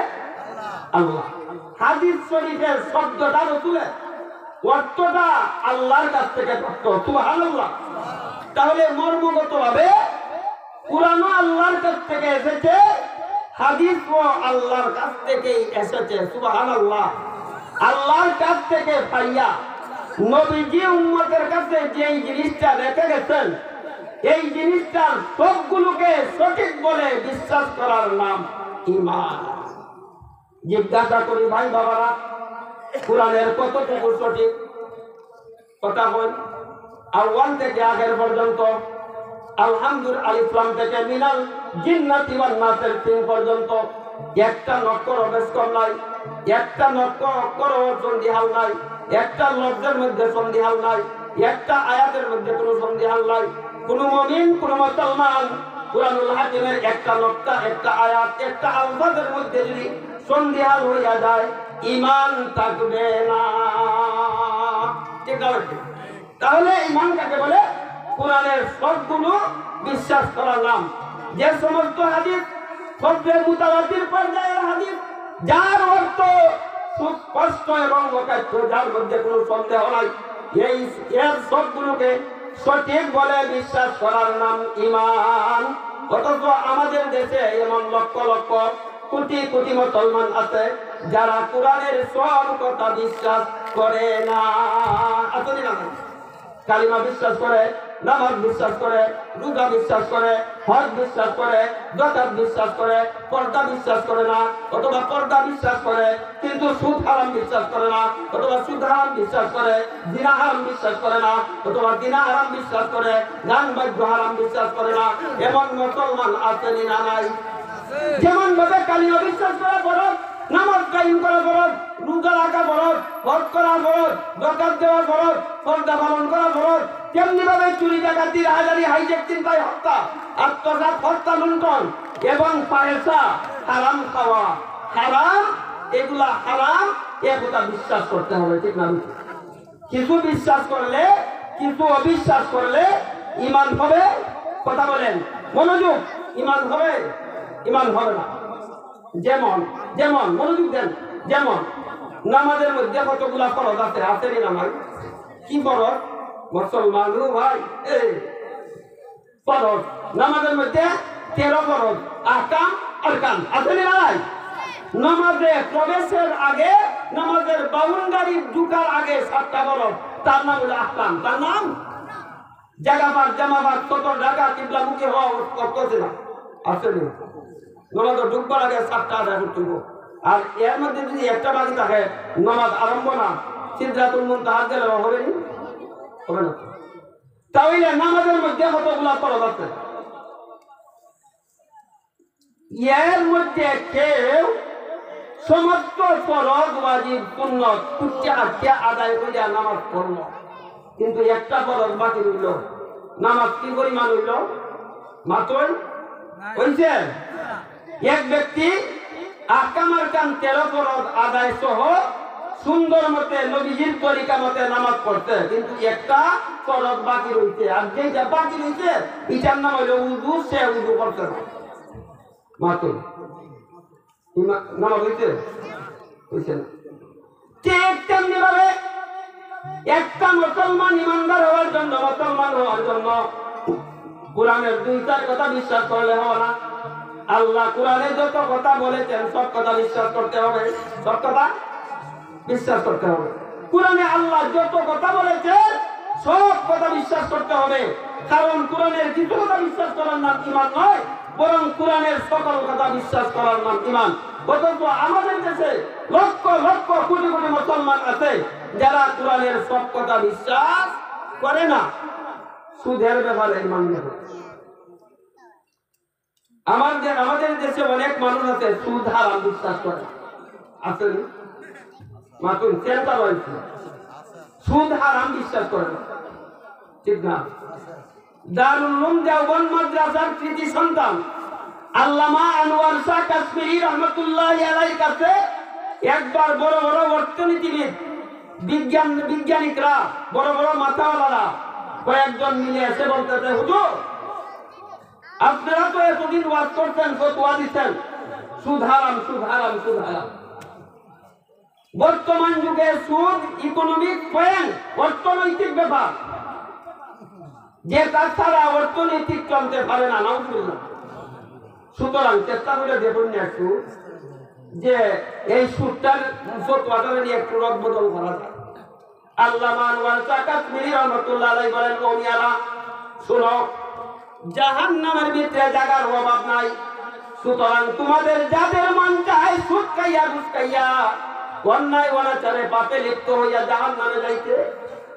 আল্লাহ। হাদিস শরীফের শব্দটা রাসূলের, অর্থটা আল্লাহর কাছ থেকে প্রাপ্ত। সুবহানাল্লাহ। তাহলে মর্মগতভাবে কুরআনও আল্লাহর কাছ থেকে এসেছে, হাদিসও আল্লাহর কাছ থেকেই এসেছে। সুবহানাল্লাহ। আল্লাহর কাছ থেকে পাইয়া নবীজি উম্মতের কাছে যেই জিনিসটা রেখে গেছেন এই জিনিসটার সবগুলোকে সঠিক বলে বিশ্বাস করার নাম ঈমান। জিজ্ঞাসা করি ভাই বাবারা, কোরআনের কতটুকু সঠিক? কথা বল। আউয়াল থেকে আখের পর্যন্ত, আলহামদুলিল্লাহ আলিফ লাম থেকে মিনাল জিন্নাতি ওয়ান নাসের 3 পর্যন্ত একটা নক্কর অবেস্কর নাই, একটা নক্কর অক্ষর সন্ধিহাল নাই, একটা লফজের মধ্যে সন্ধিহাল নাই, একটা আয়াতের মধ্যে কোনো সন্ধিহাল নাই। কোন মুমিন, কোন মুসলমান কুরআনুল হাকিমের একটা নক্তা, একটা আয়াত, একটা আলফাজের মধ্যে যদি সন্ধিহাল হইয়া যায়, ঈমান থাকবে না। ঠিক আছে? তাহলে ঈমান কাকে বলে? কোরআনের সবগুলো বিশ্বাস করার নাম। যে সমস্ত হাদিস সবচে মুতাওয়াতির পর্যায়ের হাদিস, যার অর্থ সুস্পষ্ট এবং অকাট্য, যার মধ্যে কোনো সন্দেহ নাই, এর সবগুলোকে সঠিক বলে বিশ্বাস করার নাম ঈমান। অথচ আমাদের দেশে এমন লক্ষ লক্ষ কোটি কোটি মুসলমান আছে যারা কোরআনের সব কথা বিশ্বাস করে না। আসলে না, কালিমা বিশ্বাস করে, নামাজ বিশ্বাস করে, রোজা বিশ্বাস করে, হজ বিশ্বাস করে, যাকাত বিশ্বাস করে, পর্দা বিশ্বাস করে না, অথবা পর্দা বিশ্বাস করে কিন্তু সুদ হারাম বিশ্বাস করে না, অথবা সুদ হারাম বিশ্বাস করে, জিনা হারাম বিশ্বাস করে না, অথবা জিনা হারাম বিশ্বাস করে, গান বাদ্য হারাম বিশ্বাস করে না। এমন মুসলমান আছেন না নাই? যেমন ভাবে কালিমা বিশ্বাস করা ফরজ, নামাজ কায়েম করা ফরজ, রোজা রাখা ফরজ, হজ করা ফরজ, যাকাত দেওয়া ফরজ, পর্দা পালন করা ফরজ, তেমনি ভাবে চুরি ডাকাতি রাহাজারি হাইজ্যাক চিন্তায় হত্যা, আত্মঘাত, হত্যা, লুণ্ঠন এবং পয়সা হারাম খাওয়া হারাম, এগুলা হারাম, এ কথা বিশ্বাস করতে হবে। ঠিক না? কিছু বিশ্বাস করলে, কিছু অবিশ্বাস করলে ঈমান হবে? কথা বলেন, মনোযোগ। ঈমান হবে? ঈমান হবে না। যেমন যেমন মনোযোগ দেন, যেমন নামাজের মধ্যে কতগুলা ফরজ আছে, আসেনি নামাজ? কি ফরজ? মুসলমান ভাই, ফরজ নামাজের মধ্যে 13 ফরজ, আহকাম আরকান, আসেনি নাই? নামাজে প্রবেশের আগে, নামাজের বাউন্ডারি ঢুকার আগে 7টা ফরজ, তার নাম হলো আহকাম। তার নাম জায়গাবাদ, জামাবাদ, কত জায়গা কিবলামুখী হওয়া করতেছে না, আসেনি? নামাজ ঢুকবার আগে 7টা আদায় করতে হবে। আর এর মধ্যে যদি একটা বাকি থাকে, নামাজ আরম্ভ না, সিদরাতুল মুনতাহা গেলে হবে না, হবে না। তাহলে নামাজের মধ্যে কতগুলা ফরজ আছে? এর মধ্যে কেউ সমস্ত ফরজ ওয়াজিব সুন্নাত কুচ্চা আচ্ছা আদায় করে নামাজ পড়ল, কিন্তু একটা ফরজ বাকি রইল। নামাজ কি পরিমাণ হইল? মাত্র হইছে। এক ব্যক্তি আহকাম আরকান 13 ফরজ আদায় সহ সুন্দর মতে নবীজির তরিকা মতে নামাজ পড়ছে, কিন্তু একটা ফরজ বাকি রইছে। আর যেটা বাকি রইছে এটার নাম হলো উযু, সে উযু করতে না। মাত্র নামাজ হইছে? হইছে না। ঠিক তেমনি ভাবে একটা মুসলমান ইমানদার হওয়ার জন্য, মুসলমান হওয়ার জন্য কোরআনের 2-4 কথা বিশ্বাস করলে হবে না। আল্লাহ কোরআনে যত কথা বলেছেন সব কথা বিশ্বাস করতে হবে, সব কথা বিশ্বাস করতে হবে। কোরআনে আল্লাহ যত কথা বলেছেন সব কথা বিশ্বাস করতে হবে, কারণ কোরআনের কিছু কথা বিশ্বাস করার নাম ঈমান নয়, বরং কোরআনের সকল কথা বিশ্বাস করার নাম ঈমান। অথচ আমাদের দেশে লক্ষ লক্ষ কোটি কোটি মুসলমান আছে যারা কোরআনের সব কথা বিশ্বাস করে না। সুদের ব্যাপারে ঈমান নেই। আমাদের দেশে অনেক মানুষ আছে সুদ হারাম বিশ্বাস করে, আছে মাত্র চেষ্টা রয়েছে, সুদ হারাম বিশ্বাস করে না। ঠিক না? দারুল উলুম দেওবন্দ মাদ্রাসার কৃতি সন্তান আল্লামা আনোয়ার শাহ কাশ্মীরি রহমতুল্লাহি আলাইহির কাছে একবার বড় বড় অর্থনীতিবিদ, বিজ্ঞানিকরা, বড় বড় মাথাওয়ালারা কয়েকজন মিলে এসে বলতেছে, হুজুর আপনারা তো এতদিন ওয়াজ করছেন, ফতোয়া দিচ্ছেন সুদ হারাম, সুদ হারাম, সুদ হারাম। বর্তমান যুগে সুদ ইকোনমিক পয়েন্ট, অর্থনৈতিক ব্যাপার, যে তাছাড়া অর্থনৈতিক চলতে পারে না। নাউজুবিল্লাহ। সুতরাং চেষ্টা করে দেখুন একটু যে এই সুদটার ফতোয়াটা নিয়ে একটু রদ বদল করা যায়। আল্লামা আনোয়ার শাহ কাশ্মীরি রহমাতুল্লাহ আলাইহি বলেন, কওমিয়ারা শুনো, জাহান্নামের ভিতরে জায়গার অভাব নাই। সুতরাং তোমাদের যাদের মন চায় সুদ খাইয়া ঘুষ খাইয়া অন্যায় অনাচারে পাপে লিপ্ত হইয়া জাহান্নামে যাইতে,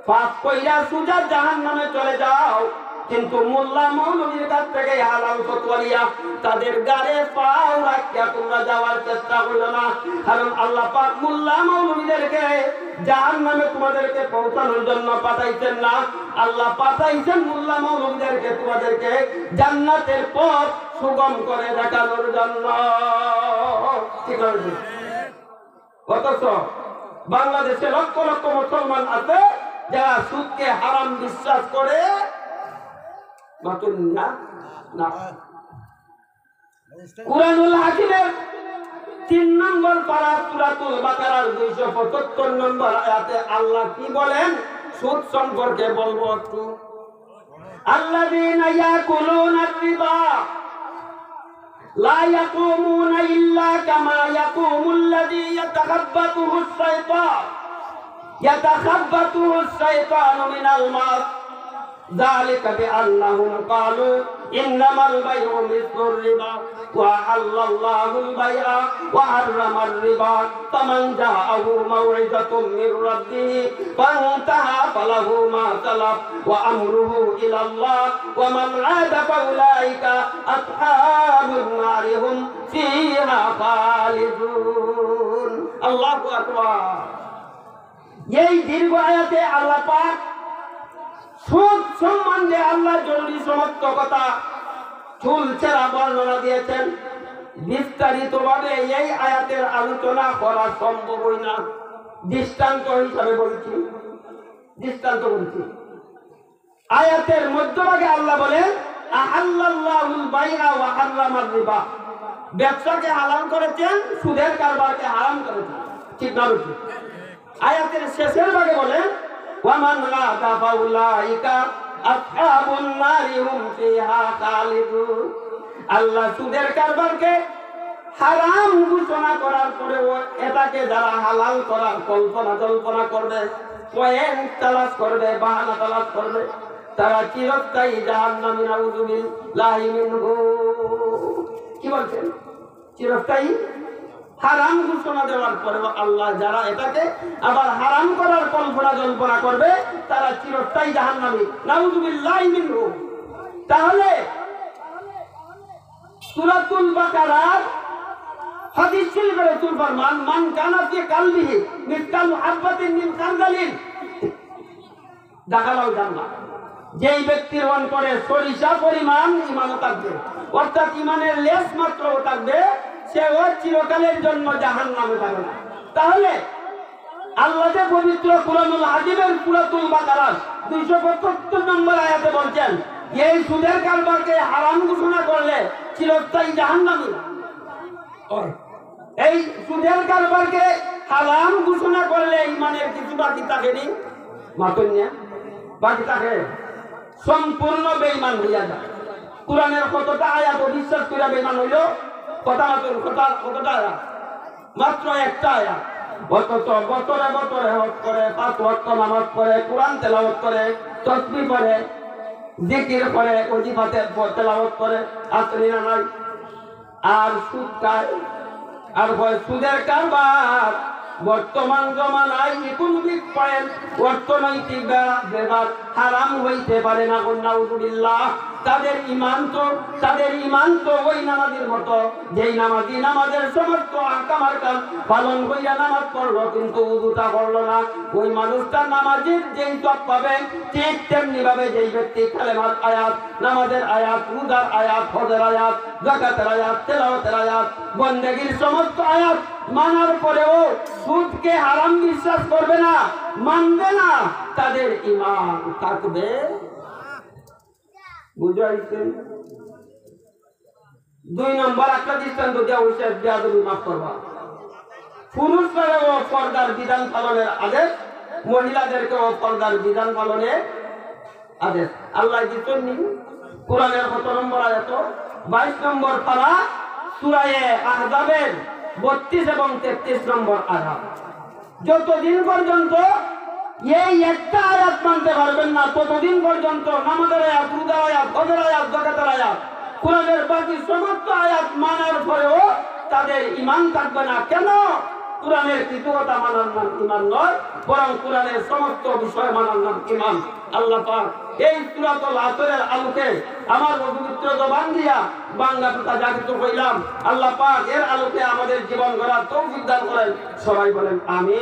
পাপ কইরা সুজা জাহান্নামে চলে যাও, কিন্তু মোল্লা মৌলবীর কাছ থেকে হালাল ফতোয়া নিয়া তাদের গাড়ে পাও রাখিয়া তোমরা যাওয়ার চেষ্টা করলো না। কারণ আল্লাহ পাক মোল্লা মৌলবীদেরকে জাহান্নামে তোমাদেরকে পৌঁছানোর জন্য পাঠাইছেন না, আল্লাহ পাঠাইছেন মোল্লা মৌলবীদেরকে তোমাদেরকে জান্নাতের পথ সুগম করে দেখানোর জন্য। ঠিক আছে? অথচ বাংলাদেশে লক্ষ লক্ষ মুসলমান আছে যারা সুদকে হারাম বিশ্বাস করে। কুরআনুল হাকিমের 3 নম্বর পারা সূরাতুল বাকারার 275 নম্বর আয়াতে আল্লাহ কি বলেন সুদ সম্পর্কে বলবো একটু। আল্লাযীনা ইয়াকুলুনা রিবা লা ইয়াকুমুনা ইল্লা কামা ইয়াকুমুল্লাযী ইয়াতাখাব্বাতুহু আশ-শাইতানু মিনাল মাস ذلك بأنهم قالوا إنما البيع مثل الربا وأحل الله البيع وحرم الربا فمن جاءه موعظة من ربه فانتهى فله ما سلف وأمره إلى الله ومن عاد فأولئك أصحاب النار هم فيها خالدون الله أكبر। এই দীর্ঘ আয়াতে আল্লাহ পাক সুদ সম্বন্ধে আল্লাহ জরুরি সমস্ত কথা চুলচেরা বর্ণনা দিয়েছেন। বিস্তারিত ভাবে এই আয়াতের আলোচনা করা সম্ভবই না। দৃষ্টান্ত হিসাবে বলছি, আয়াতের মধ্যভাগে আল্লাহ বলেন আহাল্লাল্লাহুল বাইআ ওয়া হাররামার রিবা, ব্যবসাকে হারাম করেছেন, সুদের কারবারকে হারাম করেছেন। ঠিক না? আয়াতের শেষের ভাগে বলেন ওয়ামান গাদা ফাউলাইকা আসহাবুন নারি হুম ফিহা খালিদুন। আল্লাহ সুদের কারবারকে হারাম ঘোষণা করার পরেও এটাকে যারা হালাল করার কল্পনা করবে, পয়েন্ট তালাশ করবে, বাহানা তালাশ করবে, তারা চিরস্থায়ী জাহান্নামী নাউযুবিল্লাহি মিনহু। কি বলছেন? চিরস্থায়ী। হারাম ঘোষণা দেওয়ার পরেও আল্লাহ যারা এটাকে আবার হারাম করার কল্পনা করবে তারা চিরস্থায়ী জাহান্নামী নাউযুবিল্লাহি মিনহু। তাহলে সূরাতুল বাকারার হাদিস শরীফে রাসূল ফরমান মান কানা ফি কলবিহি মিসকালু হাববাতিন মিন খারদালিন দাখালাল জান্নাহ। যেই ব্যক্তির অন্তরে সরিষা পরিমাণ ঈমান থাকবে, অর্থাৎ ঈমানের লেশ মাত্র থাকবে, সে চিরকালের জন্য জাহান্নামে যাবে না। তাহলে আল্লাহ যে পবিত্র কুরআনুল হাকিমের সূরাতুল বাকারার 275 নম্বর আয়াতে বলছেন এই সুদের কারবারকে হারাম ঘোষণা করলে চিরস্থায়ী জাহান্নামী। এই সুদের কারবারকে হারাম ঘোষণা করলে ঈমানের কিছু বাকি থাকেনি, মাতন্যা বাকি থাকে, সম্পূর্ণ বেঈমান হইয়া যায়। কুরআনের কতটা আয়াত বিশ্বাস করে বেঈমান হইল? কতটা আয়াত? মাত্র একটা আয়াত। অথচ বছরে হজ করে, 5 ওয়াক্ত নামাজ পড়ে, কোরআন তেলাওয়াত করে, তাসবিহ পড়ে, জিকির করে, ওয়াজিফাতে তেলাওয়াত করে, আসরি না নাই, আর সুদ খায়, আর সুদের কারবার। বর্তমান জমানায় ইকোনমিক পয়েন্ট অর্থনৈতিক ব্যাপার হারাম হইতে পারে না। নাউযুবিল্লাহ। তাদের ঈমান তো ওই নামাজের মতো, যেই নামাজি নামাজের সমস্ত আহকাম আরকান পালন কইরা নামাজ পড়লো কিন্তু ওযুটা করলো না, ওই মানুষটা নামাজের যেই সওয়াব পাবে ঠিক তেমনি ভাবে যেই ব্যক্তি কালেমার আয়াত, নামাজের আয়াত, রোজার আয়াত, হজের আয়াত, যাকাতের আয়াত, তেলাওয়াতের আয়াত, বন্দেগীর সমস্ত আয়াত মানার পরেও সুদকে হারাম বিশ্বাস করবে না, মানবে না, তাদের ঈমান থাকবে। বুঝাইছেন? 2 নম্বর একটা দৃষ্টান্ত দেওয়া হয়েছে, বেয়াদবি মাফ করবা। পুরুষরাও পর্দার বিধান পালনের আদেশ, মহিলাদেরকেও পর্দার বিধান পালনের আদেশ আল্লাহ দিচ্ছেন। কোরআনের কত নম্বর আয়াত? 22 নম্বর পারা সূরা আহজাবের 32 এবং 33 নম্বর আয়াত। যতদিন পর্যন্ত এই একটা আয়াত মানতে পারবেন না ততদিন পর্যন্ত নামাজের আয়াত, রোজার আয়াত, হজের আয়াত, যাকাতের আয়াত, কোরআনের বাকি সমস্ত আয়াত মানার পরেও তাদের ঈমান থাকবে না। কেন? কোরআনের কিছু কথা মানার নাম ঈমান নয়, বরং কোরআনের সমস্ত বিষয় মানার নাম ঈমান। আল্লাহ পাক এই সূরাতুল আসরের আলোকে আমার পবিত্র জবান দিয়া বাংলা কথা জাগিত কইলাম। আল্লাহ পাক এর আলোকে আমাদের জীবন গড়ার তৌফিক দান করেন। সবাই বলেন আমিন।